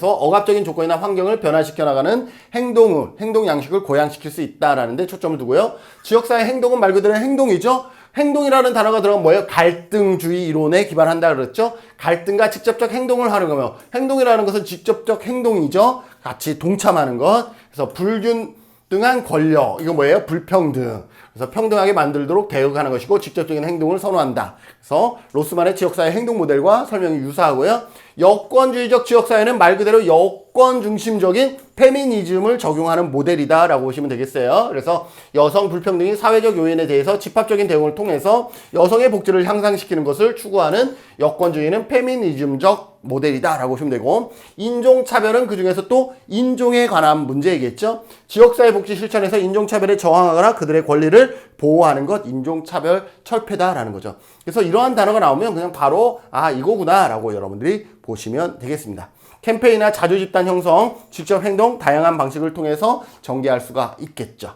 억압적인 조건이나 환경을 변화시켜 나가는 행동 양식을 고양시킬 수 있다라는 데 초점을 두고요. 지역사회 행동은 말 그대로 행동이죠. 행동이라는 단어가 들어가면 뭐예요? 갈등주의 이론에 기반한다 그랬죠? 갈등과 직접적 행동을 하는 거며 행동이라는 것은 직접적 행동이죠. 같이 동참하는 것. 그래서 불균등한 권력. 이거 뭐예요? 불평등. 그래서 평등하게 만들도록 대응하는 것이고 직접적인 행동을 선호한다. 그래서 로스만의 지역사회 행동 모델과 설명이 유사하고요. 여권주의적 지역사회는 말 그대로 여권 중심적인 페미니즘을 적용하는 모델이다라고 보시면 되겠어요. 그래서 여성 불평등이 사회적 요인에 대해서 집합적인 대응을 통해서 여성의 복지를 향상시키는 것을 추구하는 여권주의는 페미니즘적 모델이다라고 보시면 되고, 인종차별은 그 중에서 또 인종에 관한 문제이겠죠. 지역사회 복지 실천에서 인종차별에 저항하거나 그들의 권리를 보호하는 것, 인종차별 철폐다라는 거죠. 그래서 이러한 단어가 나오면 그냥 바로 이거구나 라고 여러분들이 보시면 되겠습니다. 캠페인이나 자주집단 형성, 직접 행동, 다양한 방식을 통해서 전개할 수가 있겠죠.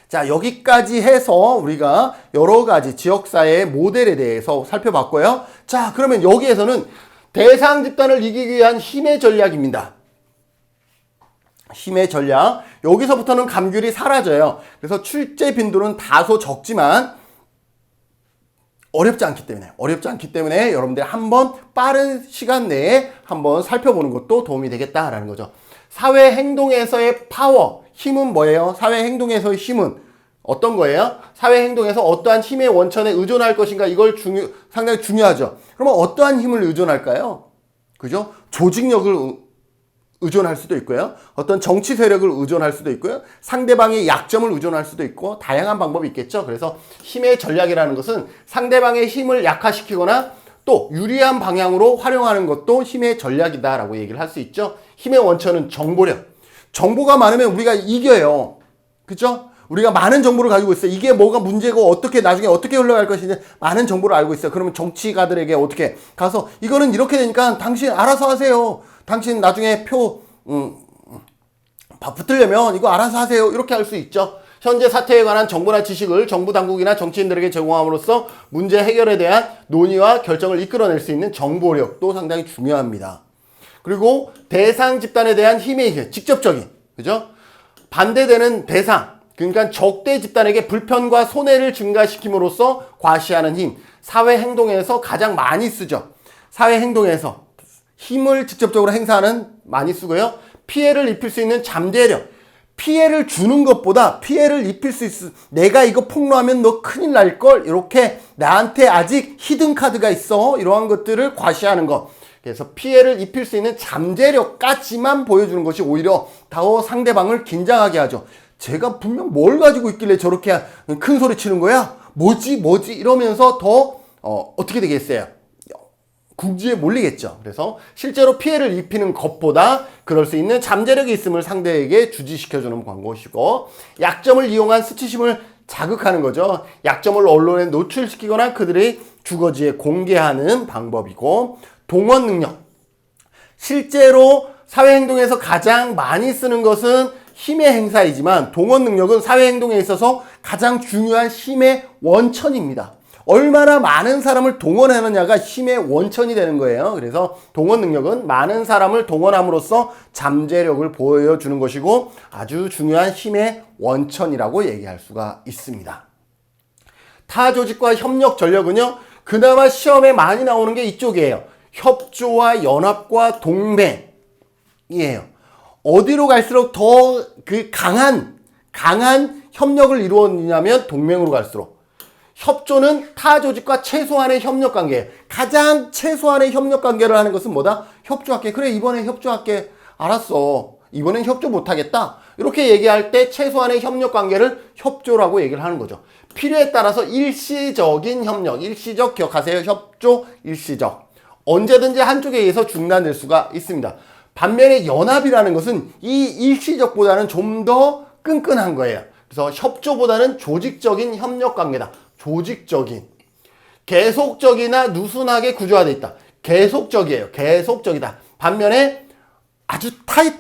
자, 여기까지 해서 우리가 여러 가지 지역사회의 모델에 대해서 살펴봤고요. 자, 그러면 여기에서는 대상 집단을 이기기 위한 힘의 전략입니다. 힘의 전략. 여기서부터는 감귤이 사라져요. 그래서 출제 빈도는 다소 적지만 어렵지 않기 때문에 여러분들이 한번 빠른 시간 내에 한번 살펴보는 것도 도움이 되겠다라는 거죠. 사회 행동에서의 파워, 힘은 뭐예요? 사회 행동에서의 힘은 어떤 거예요? 사회 행동에서 어떠한 힘의 원천에 의존할 것인가, 이걸 상당히 중요하죠. 그러면 어떠한 힘을 의존할까요? 그죠? 조직력을 의존할 수도 있고요. 어떤 정치 세력을 의존할 수도 있고요. 상대방의 약점을 의존할 수도 있고 다양한 방법이 있겠죠. 그래서 힘의 전략이라는 것은 상대방의 힘을 약화시키거나 또 유리한 방향으로 활용하는 것도 힘의 전략이다라고 얘기를 할 수 있죠. 힘의 원천은 정보력. 정보가 많으면 우리가 이겨요. 그죠? 우리가 많은 정보를 가지고 있어요. 이게 뭐가 문제고 어떻게 나중에 어떻게 흘러갈 것인지 많은 정보를 알고 있어요. 그러면 정치가들에게 어떻게 가서 이거는 이렇게 되니까 당신 알아서 하세요. 당신 나중에 표 붙으려면 이거 알아서 하세요. 이렇게 할 수 있죠. 현재 사태에 관한 정보나 지식을 정부 당국이나 정치인들에게 제공함으로써 문제 해결에 대한 논의와 결정을 이끌어낼 수 있는 정보력도 상당히 중요합니다. 그리고 대상 집단에 대한 힘의 직접적인, 그죠? 반대되는 대상, 그러니까 적대 집단에게 불편과 손해를 증가시킴으로써 과시하는 힘, 사회 행동에서 가장 많이 쓰죠. 사회 행동에서 힘을 직접적으로 행사하는 많이 쓰고요. 피해를 입힐 수 있는 잠재력. 피해를 주는 것보다 피해를 입힐 수 있어. 내가 이거 폭로하면 너 큰일 날걸. 이렇게 나한테 아직 히든 카드가 있어. 이러한 것들을 과시하는 것. 그래서 피해를 입힐 수 있는 잠재력까지만 보여주는 것이 오히려 더 상대방을 긴장하게 하죠. 제가 분명 뭘 가지고 있길래 저렇게 큰 소리 치는 거야? 뭐지 이러면서 더 어떻게 되겠어요? 궁지에 몰리겠죠. 그래서 실제로 피해를 입히는 것보다 그럴 수 있는 잠재력이 있음을 상대에게 주지시켜주는 것이고, 약점을 이용한 수치심을 자극하는 거죠. 약점을 언론에 노출시키거나 그들의 주거지에 공개하는 방법이고, 동원 능력. 실제로 사회행동에서 가장 많이 쓰는 것은 힘의 행사이지만 동원 능력은 사회행동에 있어서 가장 중요한 힘의 원천입니다. 얼마나 많은 사람을 동원하느냐가 힘의 원천이 되는 거예요. 그래서 동원 능력은 많은 사람을 동원함으로써 잠재력을 보여주는 것이고 아주 중요한 힘의 원천이라고 얘기할 수가 있습니다. 타 조직과 협력 전력은요, 그나마 시험에 많이 나오는 게 이쪽이에요. 협조와 연합과 동맹이에요. 어디로 갈수록 더 강한 협력을 이루었냐면 동맹으로 갈수록. 협조는 타 조직과 최소한의 협력 관계예요. 가장 최소한의 협력 관계를 하는 것은 뭐다? 협조할게. 그래, 이번에 협조할게. 알았어. 이번엔 협조 못하겠다. 이렇게 얘기할 때 최소한의 협력 관계를 협조라고 얘기를 하는 거죠. 필요에 따라서 일시적인 협력, 일시적 기억하세요. 협조, 일시적. 언제든지 한쪽에 의해서 중단될 수가 있습니다. 반면에 연합이라는 것은 이 일시적보다는 좀 더 끈끈한 거예요. 그래서 협조보다는 조직적인 협력 관계다. 조직적인. 계속적이나 누순하게 구조화되어 있다. 계속적이에요. 계속적이다. 반면에 아주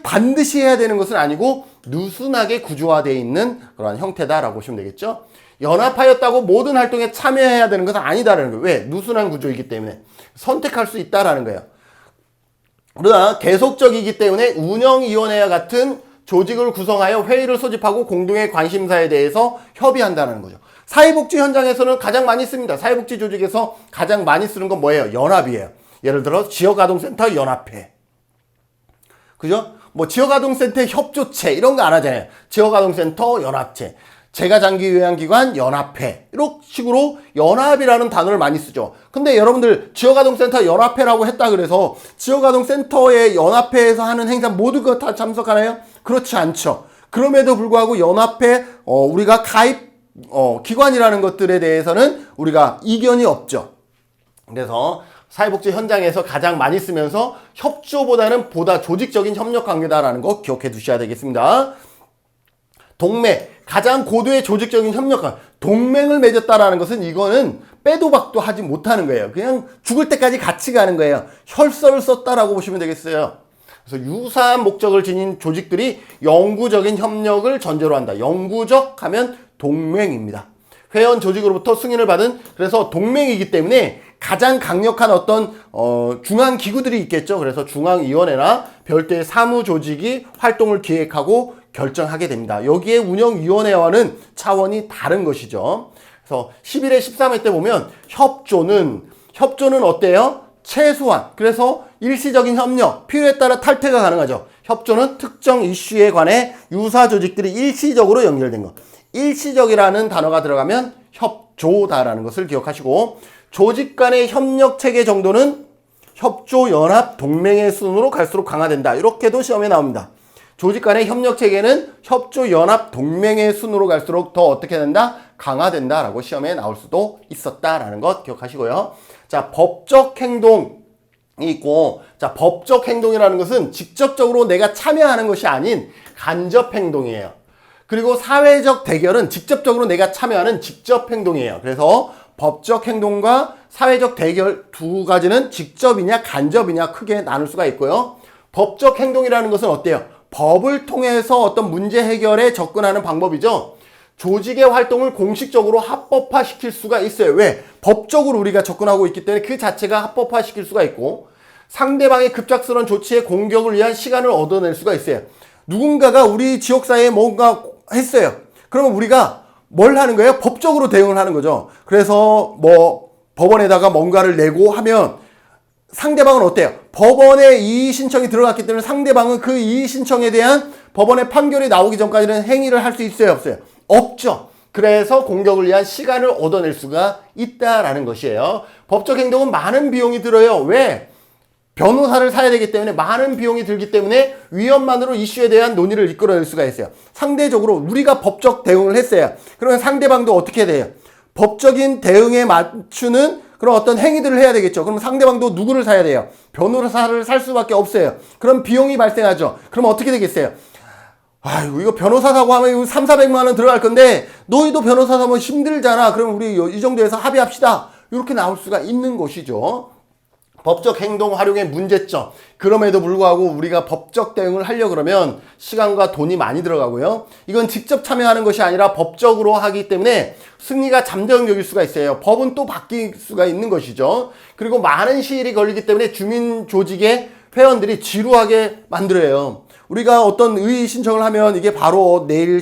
반드시 해야 되는 것은 아니고 누순하게 구조화되어 있는 그런 형태다라고 보시면 되겠죠. 연합하였다고 모든 활동에 참여해야 되는 것은 아니다라는 거예요. 왜? 누순한 구조이기 때문에. 선택할 수 있다라는 거예요. 그러나 계속적이기 때문에 운영위원회와 같은 조직을 구성하여 회의를 소집하고 공동의 관심사에 대해서 협의한다는 거죠. 사회복지 현장에서는 가장 많이 씁니다. 사회복지 조직에서 가장 많이 쓰는 건 뭐예요? 연합이에요. 예를 들어 지역아동센터 연합회. 그죠? 뭐 지역아동센터 협조체 이런 거 안 하잖아요. 지역아동센터 연합체. 재가장기요양기관 연합회. 이런 식으로 연합이라는 단어를 많이 쓰죠. 근데 여러분들 지역아동센터 연합회라고 했다 그래서 지역아동센터의 연합회에서 하는 행사 모두가 다 참석하나요? 그렇지 않죠. 그럼에도 불구하고 연합회 우리가 가입 기관이라는 것들에 대해서는 우리가 이견이 없죠. 그래서 사회복지 현장에서 가장 많이 쓰면서 협조보다는 보다 조직적인 협력 관계다라는 거 기억해 두셔야 되겠습니다. 동맹, 가장 고도의 조직적인 협력, 동맹을 맺었다라는 것은 이거는 빼도 박도 하지 못하는 거예요. 그냥 죽을 때까지 같이 가는 거예요. 혈서를 썼다라고 보시면 되겠어요. 그래서 유사한 목적을 지닌 조직들이 영구적인 협력을 전제로 한다. 영구적 하면 동맹입니다. 회원 조직으로부터 승인을 받은, 그래서 동맹이기 때문에 가장 강력한 어떤 중앙 기구들이 있겠죠. 그래서 중앙위원회나 별도의 사무조직이 활동을 기획하고 결정하게 됩니다. 여기에 운영위원회와는 차원이 다른 것이죠. 그래서 11회 13회 때 보면 협조는 어때요? 최소한. 그래서 일시적인 협력, 필요에 따라 탈퇴가 가능하죠. 협조는 특정 이슈에 관해 유사 조직들이 일시적으로 연결된 것. 일시적이라는 단어가 들어가면 협조다라는 것을 기억하시고, 조직 간의 협력 체계 정도는 협조, 연합, 동맹의 순으로 갈수록 강화된다. 이렇게도 시험에 나옵니다. 조직 간의 협력 체계는 협조, 연합, 동맹의 순으로 갈수록 더 어떻게 된다? 강화된다라고 시험에 나올 수도 있었다라는 것 기억하시고요. 자, 법적 행동이 있고, 자, 법적 행동이라는 것은 직접적으로 내가 참여하는 것이 아닌 간접 행동이에요. 그리고 사회적 대결은 직접적으로 내가 참여하는 직접 행동이에요. 그래서 법적 행동과 사회적 대결 두 가지는 직접이냐 간접이냐 크게 나눌 수가 있고요. 법적 행동이라는 것은 어때요? 법을 통해서 어떤 문제 해결에 접근하는 방법이죠. 조직의 활동을 공식적으로 합법화시킬 수가 있어요. 왜? 법적으로 우리가 접근하고 있기 때문에 그 자체가 합법화시킬 수가 있고, 상대방의 급작스러운 조치에 공격을 위한 시간을 얻어낼 수가 있어요. 누군가가 우리 지역사회에 뭔가 했어요. 그러면 우리가 뭘 하는 거예요? 법적으로 대응을 하는 거죠. 그래서 뭐 법원에다가 뭔가를 내고 하면 상대방은 어때요? 법원에 이의 신청이 들어갔기 때문에 상대방은 그 이의 신청에 대한 법원의 판결이 나오기 전까지는 행위를 할 수 있어요, 없어요? 없죠. 그래서 공격을 위한 시간을 얻어낼 수가 있다라는 것이에요. 법적 행동은 많은 비용이 들어요. 왜? 변호사를 사야 되기 때문에 많은 비용이 들기 때문에 위헌만으로 이슈에 대한 논의를 이끌어낼 수가 있어요. 상대적으로 우리가 법적 대응을 했어요. 그러면 상대방도 어떻게 돼요? 법적인 대응에 맞추는 그런 어떤 행위들을 해야 되겠죠. 그럼 상대방도 누구를 사야 돼요? 변호사를 살 수밖에 없어요. 그럼 비용이 발생하죠. 그럼 어떻게 되겠어요? 아이고, 이거 변호사 사고 하면 이거 300~400만 원 들어갈 건데 너희도 변호사 사면 힘들잖아. 그럼 우리 이 정도에서 합의합시다. 이렇게 나올 수가 있는 것이죠. 법적 행동 활용의 문제점. 그럼에도 불구하고 우리가 법적 대응을 하려고 그러면 시간과 돈이 많이 들어가고요. 이건 직접 참여하는 것이 아니라 법적으로 하기 때문에 승리가 잠정적일 수가 있어요. 법은 또 바뀔 수가 있는 것이죠. 그리고 많은 시일이 걸리기 때문에 주민 조직의 회원들이 지루하게 만들어요. 우리가 어떤 의의 신청을 하면 이게 바로 내일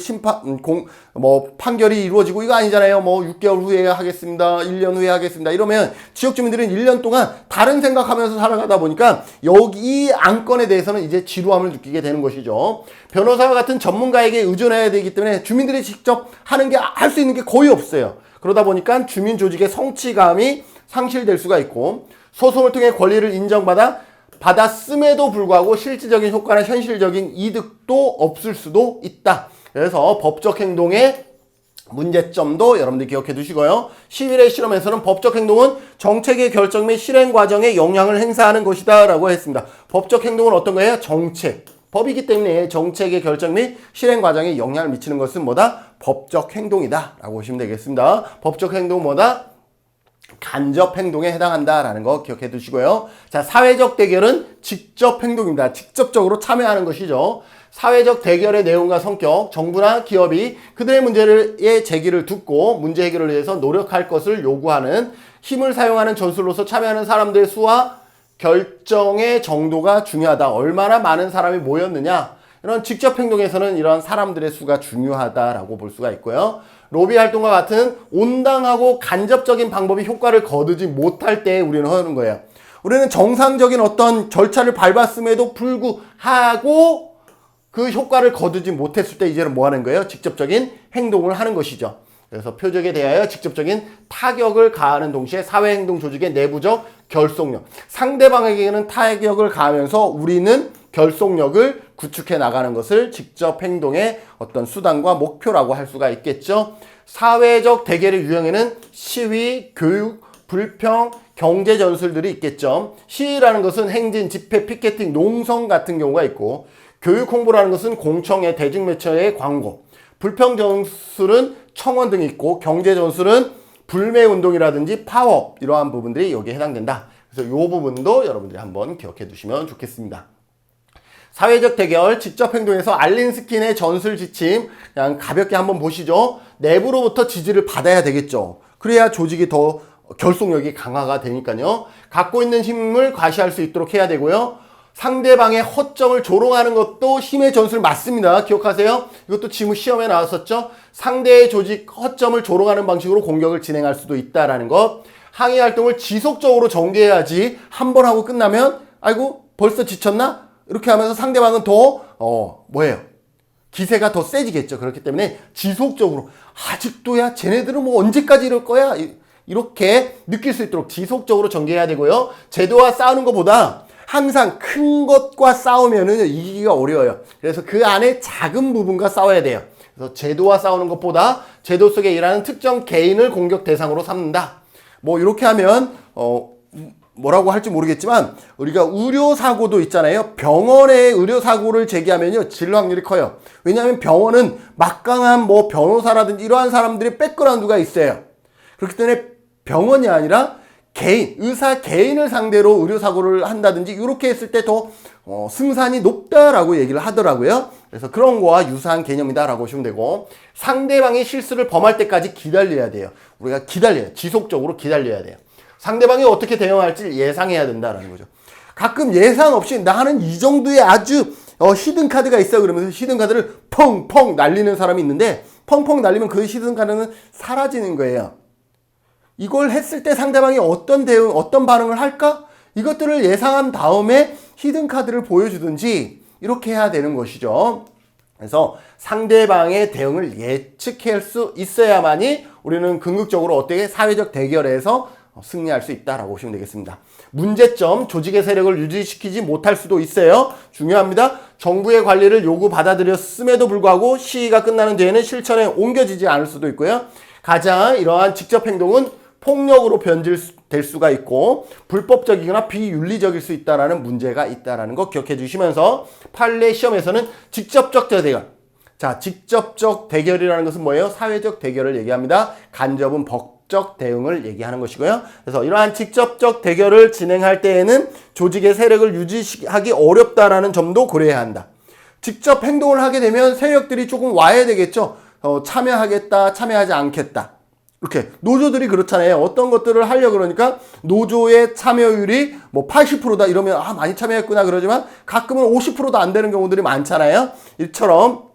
판결이 이루어지고 이거 아니잖아요. 6개월 후에 하겠습니다. 1년 후에 하겠습니다. 이러면 지역 주민들은 1년 동안 다른 생각하면서 살아가다 보니까 이 안건에 대해서는 이제 지루함을 느끼게 되는 것이죠. 변호사와 같은 전문가에게 의존해야 되기 때문에 주민들이 직접 하는 게 할 수 있는 게 거의 없어요. 그러다 보니까 주민 조직의 성취감이 상실될 수가 있고 소송을 통해 권리를 받았음에도 불구하고 실질적인 효과나 현실적인 이득도 없을 수도 있다. 그래서 법적 행동의 문제점도 여러분들 기억해 두시고요. 11회 실험에서는 법적 행동은 정책의 결정 및 실행 과정에 영향을 행사하는 것이다 라고 했습니다. 법적 행동은 어떤 거예요? 정책. 법이기 때문에 정책의 결정 및 실행 과정에 영향을 미치는 것은 뭐다? 법적 행동이다 라고 보시면 되겠습니다. 법적 행동은 뭐다? 간접 행동에 해당한다라는 거 기억해 두시고요. 자, 사회적 대결은 직접 행동입니다. 직접적으로 참여하는 것이죠. 사회적 대결의 내용과 성격, 정부나 기업이 그들의 문제의 제기를 듣고 문제 해결을 위해서 노력할 것을 요구하는 힘을 사용하는 전술로서 참여하는 사람들의 수와 결정의 정도가 중요하다. 얼마나 많은 사람이 모였느냐. 이런 직접 행동에서는 이런 사람들의 수가 중요하다라고 볼 수가 있고요. 로비 활동과 같은 온당하고 간접적인 방법이 효과를 거두지 못할 때 우리는 하는 거예요. 우리는 정상적인 어떤 절차를 밟았음에도 불구하고 그 효과를 거두지 못했을 때 이제는 뭐 하는 거예요? 직접적인 행동을 하는 것이죠. 그래서 표적에 대하여 직접적인 타격을 가하는 동시에 사회행동 조직의 내부적 결속력. 상대방에게는 타격을 가하면서 우리는 결속력을 구축해 나가는 것을 직접 행동의 어떤 수단과 목표라고 할 수가 있겠죠. 사회적 대결의 유형에는 시위, 교육, 불평, 경제 전술들이 있겠죠. 시위라는 것은 행진, 집회, 피켓팅, 농성 같은 경우가 있고 교육 홍보라는 것은 공청회, 대중매체의 광고, 불평 전술은 청원 등이 있고 경제 전술은 불매운동이라든지 파업 이러한 부분들이 여기에 해당된다. 그래서 이 부분도 여러분들이 한번 기억해 두시면 좋겠습니다. 사회적 대결, 직접 행동에서 알린스킨의 전술 지침 그냥 가볍게 한번 보시죠. 내부로부터 지지를 받아야 되겠죠. 그래야 조직이 더 결속력이 강화가 되니까요. 갖고 있는 힘을 과시할 수 있도록 해야 되고요. 상대방의 허점을 조롱하는 것도 힘의 전술 맞습니다. 기억하세요? 이것도 지문 시험에 나왔었죠. 상대의 조직 허점을 조롱하는 방식으로 공격을 진행할 수도 있다라는 것. 항의 활동을 지속적으로 전개해야지 한 번 하고 끝나면 아이고 벌써 지쳤나? 이렇게 하면서 상대방은 더 기세가 더 세지겠죠. 그렇기 때문에 지속적으로 아직도야 쟤네들은 뭐 언제까지 이럴 거야? 이렇게 느낄 수 있도록 지속적으로 전개해야 되고요. 제도와 싸우는 것보다 항상 큰 것과 싸우면은 이기기가 어려워요. 그래서 그 안에 작은 부분과 싸워야 돼요. 그래서 제도와 싸우는 것보다 제도 속에 일하는 특정 개인을 공격 대상으로 삼는다. 뭐 이렇게 하면 뭐라고 할지 모르겠지만 우리가 의료사고도 있잖아요. 병원에 의료사고를 제기하면요 진로 확률이 커요. 왜냐하면 병원은 막강한 변호사라든지 이러한 사람들이 백그라운드가 있어요. 그렇기 때문에 병원이 아니라 의사 개인을 상대로 의료사고를 한다든지 이렇게 했을 때 더 승산이 높다라고 얘기를 하더라고요. 그래서 그런 거와 유사한 개념이다라고 보시면 되고 상대방이 실수를 범할 때까지 기다려야 돼요. 우리가 지속적으로 기다려야 돼요. 상대방이 어떻게 대응할지 예상해야 된다라는 거죠. 가끔 예상 없이 나는 이 정도의 아주 히든 카드가 있어 그러면서 히든 카드를 펑펑 날리는 사람이 있는데 펑펑 날리면 그 히든 카드는 사라지는 거예요. 이걸 했을 때 상대방이 어떤 대응, 어떤 반응을 할까? 이것들을 예상한 다음에 히든 카드를 보여주든지 이렇게 해야 되는 것이죠. 그래서 상대방의 대응을 예측할 수 있어야만이 우리는 궁극적으로 어떻게 사회적 대결에서 승리할 수 있다라고 보시면 되겠습니다. 문제점, 조직의 세력을 유지시키지 못할 수도 있어요. 중요합니다. 정부의 관리를 요구받아들였음에도 불구하고 시위가 끝나는 뒤에는 실천에 옮겨지지 않을 수도 있고요. 가장 이러한 직접 행동은 폭력으로 변질될 수가 있고 불법적이거나 비윤리적일 수 있다는 문제가 있다는 거 기억해 주시면서 판례 시험에서는 직접적 대결. 자, 직접적 대결이라는 것은 뭐예요? 사회적 대결을 얘기합니다. 간접은 직접적 대응을 얘기하는 것이고요. 그래서 이러한 직접적 대결을 진행할 때에는 조직의 세력을 유지하기 어렵다라는 점도 고려해야 한다. 직접 행동을 하게 되면 세력들이 조금 와야 되겠죠. 참여하겠다, 참여하지 않겠다. 이렇게 노조들이 그렇잖아요. 어떤 것들을 하려고 그러니까 노조의 참여율이 뭐 80%다 이러면 많이 참여했구나 그러지만 가끔은 50%도 안 되는 경우들이 많잖아요. 이처럼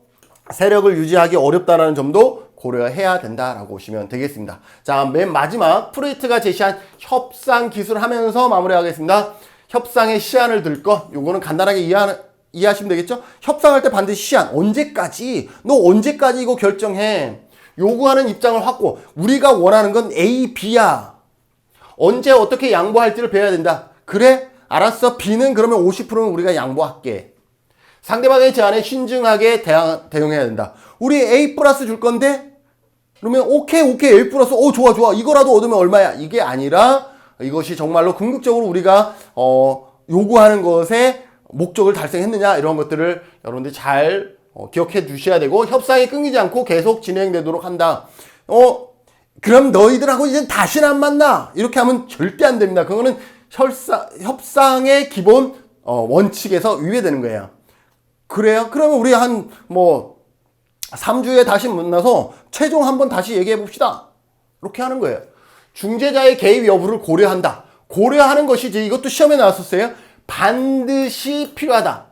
세력을 유지하기 어렵다는 점도 고려해야 된다라고 보시면 되겠습니다. 자, 맨 마지막 프로이트가 제시한 협상 기술 하면서 마무리하겠습니다. 협상의 시한을 들 것, 요거는 간단하게 이해하시면 되겠죠? 협상할 때 반드시 시한, 언제까지? 너 언제까지 이거 결정해? 요구하는 입장을 확고, 우리가 원하는 건 A, B야. 언제 어떻게 양보할지를 배워야 된다. 그래? 알았어. B는 그러면 50%는 우리가 양보할게. 상대방의 제안에 신중하게 대응해야 된다. 우리 A 플러스 줄 건데? 그러면 오케이 A 플러스 좋아 이거라도 얻으면 얼마야? 이게 아니라 이것이 정말로 궁극적으로 우리가 요구하는 것에 목적을 달성했느냐 이런 것들을 여러분들이 잘 기억해 두셔야 되고 협상이 끊기지 않고 계속 진행되도록 한다. 그럼 너희들하고 이제 다시는 안 만나 이렇게 하면 절대 안 됩니다. 그거는 협상의 기본 원칙에서 위배되는 거예요. 그래요? 그러면 우리 한 3주에 다시 만나서 최종 한번 다시 얘기해 봅시다. 이렇게 하는 거예요. 중재자의 개입 여부를 고려한다. 고려하는 것이지 이것도 시험에 나왔었어요. 반드시 필요하다.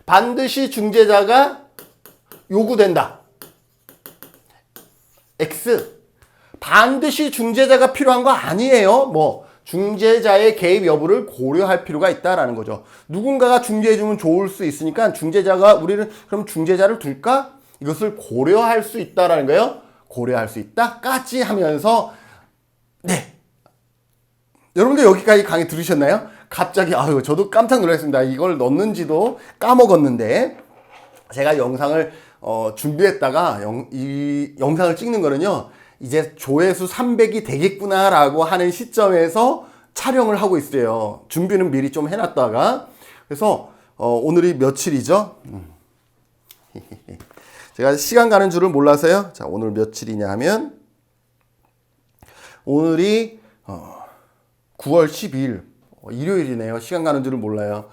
반드시 중재자가 요구된다. X. 반드시 중재자가 필요한 거 아니에요. 중재자의 개입 여부를 고려할 필요가 있다라는 거죠. 누군가가 중재해주면 좋을 수 있으니까 중재자가 우리는 그럼 중재자를 둘까? 이것을 고려할 수 있다라는 거예요. 고려할 수 있다까지 하면서 네. 여러분들 여기까지 강의 들으셨나요? 갑자기 저도 깜짝 놀랐습니다. 이걸 넣는지도 까먹었는데 제가 영상을 준비했다가 이 영상을 찍는 거는요. 이제 조회수 300이 되겠구나라고 하는 시점에서 촬영을 하고 있어요. 준비는 미리 좀 해놨다가 그래서 오늘이 며칠이죠? 제가 시간 가는 줄을 몰라서요. 자, 오늘 며칠이냐 하면 오늘이 9월 12일 일요일이네요. 시간 가는 줄을 몰라요.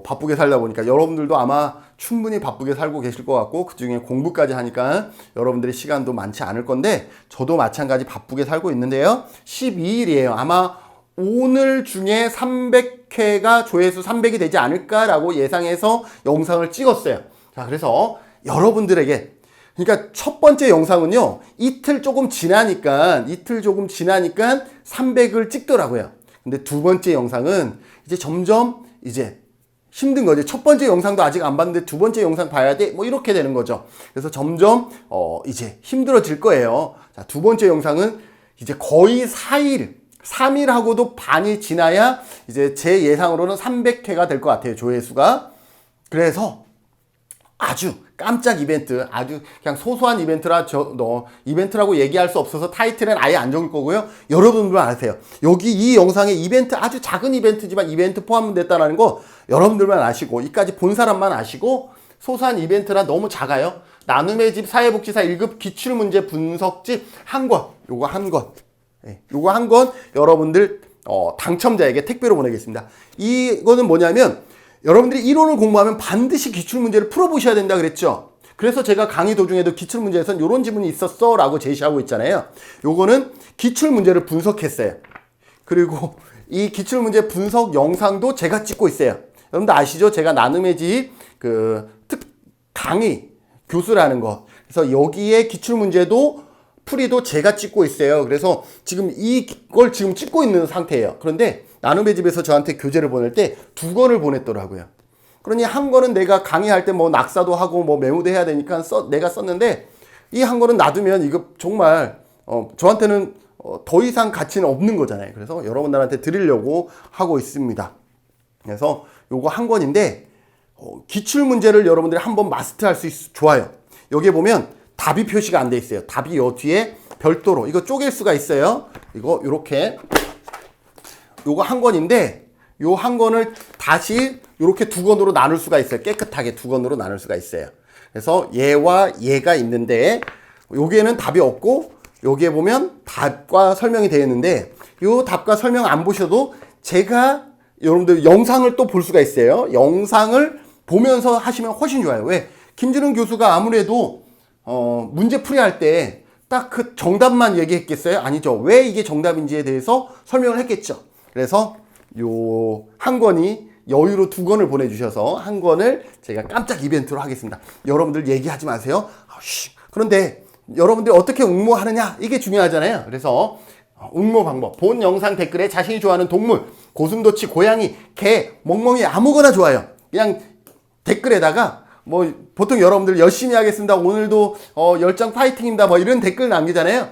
바쁘게 살다 보니까 여러분들도 아마 충분히 바쁘게 살고 계실 것 같고 그중에 공부까지 하니까 여러분들의 시간도 많지 않을 건데 저도 마찬가지 바쁘게 살고 있는데요. 12일이에요. 아마 오늘 중에 300회가 조회수 300이 되지 않을까라고 예상해서 영상을 찍었어요. 자, 그래서 여러분들에게 그러니까 첫 번째 영상은요. 이틀 조금 지나니까 300을 찍더라고요. 근데 두 번째 영상은 이제 점점 힘든 거지. 첫 번째 영상도 아직 안 봤는데 두 번째 영상 봐야 돼. 이렇게 되는 거죠. 그래서 점점 이제 힘들어질 거예요. 자, 두 번째 영상은 이제 거의 3일하고도 반이 지나야 이제 제 예상으로는 300회가 될 것 같아요. 조회수가. 그래서 아주 깜짝 이벤트, 아주 그냥 소소한 이벤트라 이벤트라고 얘기할 수 없어서 타이틀은 아예 안 적을 거고요. 여러분들만 아세요. 여기 이 영상에 이벤트, 아주 작은 이벤트지만 이벤트 포함됐다는 거 여러분들만 아시고 이까지 본 사람만 아시고 소소한 이벤트라 너무 작아요. 나눔의 집 사회복지사 1급 기출문제 분석집 한 권, 요거 한 권 여러분들 당첨자에게 택배로 보내겠습니다. 이거는 뭐냐면 여러분들이 이론을 공부하면 반드시 기출문제를 풀어보셔야 된다 그랬죠. 그래서 제가 강의 도중에도 기출문제에선 이런 지문이 있었어 라고 제시하고 있잖아요. 요거는 기출문제를 분석했어요. 그리고 이 기출문제 분석 영상도 제가 찍고 있어요. 여러분들 아시죠? 제가 나눔의 집 강의 교수라는 거. 그래서 여기에 기출문제도 풀이도 제가 찍고 있어요. 그래서 지금 이걸 지금 찍고 있는 상태예요. 그런데 나눔의 집에서 저한테 교재를 보낼 때 2권을 보냈더라고요. 그러니 한 권은 내가 강의할 때 낙사도 하고 메모도 해야 되니까 내가 썼는데 이 한 권은 놔두면 이거 정말 저한테는 더 이상 가치는 없는 거잖아요. 그래서 여러분들한테 드리려고 하고 있습니다. 그래서 요거 한 권인데 기출문제를 여러분들이 한번 마스터할 수 좋아요. 여기에 보면 답이 표시가 안 돼 있어요. 답이 요 뒤에 별도로 이거 쪼갤 수가 있어요. 이거 요렇게 요거 한 권인데 요 한 권을 다시 요렇게 2권으로 나눌 수가 있어요. 깨끗하게 2권으로 나눌 수가 있어요. 그래서 얘와 얘가 있는데 여기에는 답이 없고 여기에 보면 답과 설명이 되어 있는데 이 답과 설명 안 보셔도 제가 여러분들 영상을 또 볼 수가 있어요. 영상을 보면서 하시면 훨씬 좋아요. 왜? 김준은 교수가 아무래도 문제 풀이할 때 딱 그 정답만 얘기했겠어요? 아니죠. 왜 이게 정답인지에 대해서 설명을 했겠죠. 그래서 요 한 권이 여유로 2권을 보내주셔서 한 권을 제가 깜짝 이벤트로 하겠습니다. 여러분들 얘기하지 마세요. 그런데 여러분들이 어떻게 응모하느냐 이게 중요하잖아요. 그래서 응모 방법, 본 영상 댓글에 자신이 좋아하는 동물, 고슴도치, 고양이, 개, 멍멍이 아무거나 좋아요. 그냥 댓글에다가 뭐 보통 여러분들 열심히 하겠습니다. 오늘도 열정 파이팅입니다. 뭐 이런 댓글 남기잖아요.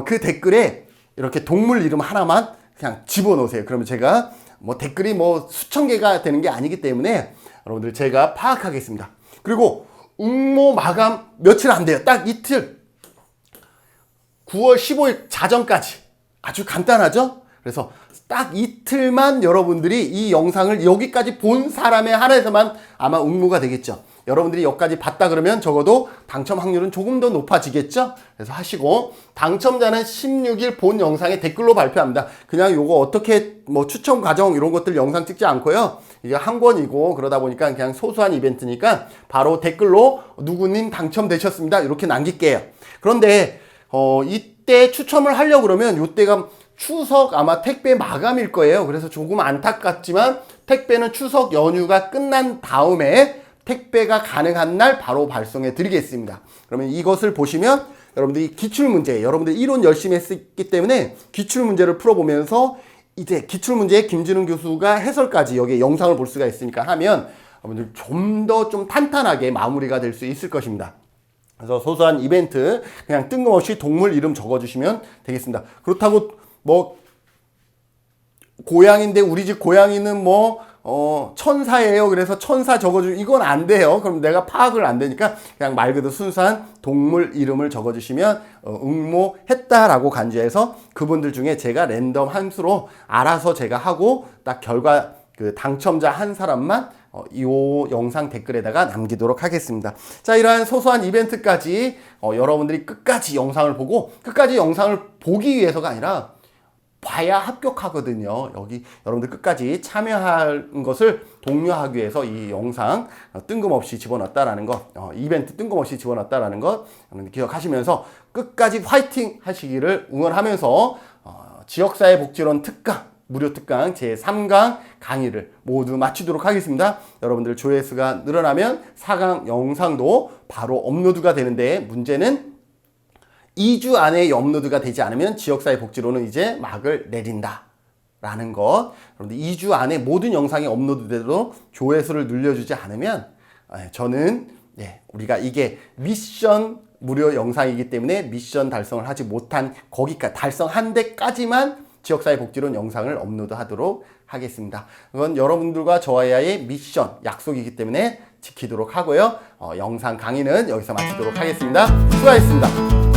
그 댓글에 이렇게 동물 이름 하나만 그냥 집어넣으세요. 그러면 제가 뭐 댓글이 뭐 수천 개가 되는 게 아니기 때문에 여러분들 제가 파악하겠습니다. 그리고 응모 마감 며칠 안 돼요. 딱 이틀. 9월 15일 자정까지. 아주 간단하죠? 그래서 딱 이틀만 여러분들이 이 영상을 여기까지 본 사람에 한해서만 아마 응모가 되겠죠. 여러분들이 여기까지 봤다 그러면 적어도 당첨 확률은 조금 더 높아지겠죠? 그래서 하시고 당첨자는 16일 본 영상에 댓글로 발표합니다. 그냥 요거 어떻게 뭐 추첨 과정 이런 것들 영상 찍지 않고요. 이게 한 권이고 그러다 보니까 그냥 소소한 이벤트니까 바로 댓글로 누구님 당첨되셨습니다. 이렇게 남길게요. 그런데 이때 추첨을 하려고 그러면 요때가 추석 아마 택배 마감일 거예요. 그래서 조금 안타깝지만 택배는 추석 연휴가 끝난 다음에 택배가 가능한 날 바로 발송해 드리겠습니다. 그러면 이것을 보시면 여러분들이 기출문제, 여러분들 이론 열심히 했기 때문에 기출문제를 풀어보면서 이제 기출문제에 김준은 교수가 해설까지 여기에 영상을 볼 수가 있으니까 하면 여러분들 좀 더 좀 탄탄하게 마무리가 될 수 있을 것입니다. 그래서 소소한 이벤트 그냥 뜬금없이 동물 이름 적어주시면 되겠습니다. 그렇다고 뭐 고양인데 우리 집 고양이는 뭐 천사예요. 그래서 천사 적어주면 이건 안 돼요. 그럼 내가 파악을 안 되니까 그냥 말 그대로 순수한 동물 이름을 적어주시면 응모했다라고 간주해서 그분들 중에 제가 랜덤 함수로 알아서 제가 하고 딱 결과 그 당첨자 한 사람만 이 영상 댓글에다가 남기도록 하겠습니다. 자, 이러한 소소한 이벤트까지 여러분들이 끝까지 영상을 보고 끝까지 영상을 보기 위해서가 아니라 봐야 합격하거든요. 여기 여러분들 끝까지 참여한 것을 독려하기 위해서 이 영상 뜬금없이 집어넣었다라는 것, 이벤트 뜬금없이 집어넣었다라는 것 여러분들 기억하시면서 끝까지 화이팅 하시기를 응원하면서 지역사회복지론 특강, 무료 특강 제3강 강의를 모두 마치도록 하겠습니다. 여러분들 조회수가 늘어나면 4강 영상도 바로 업로드가 되는데 문제는 2주 안에 업로드가 되지 않으면 지역사회복지로는 이제 막을 내린다 라는 것. 여러분들 2주 안에 모든 영상이 업로드되도록 조회수를 늘려주지 않으면 저는 우리가 이게 미션 무료 영상이기 때문에 미션 달성을 하지 못한 거기까지 달성한 데까지만 지역사회복지론 영상을 업로드하도록 하겠습니다. 그건 여러분들과 저와의 미션 약속이기 때문에 지키도록 하고요. 영상 강의는 여기서 마치도록 하겠습니다. 수고하셨습니다.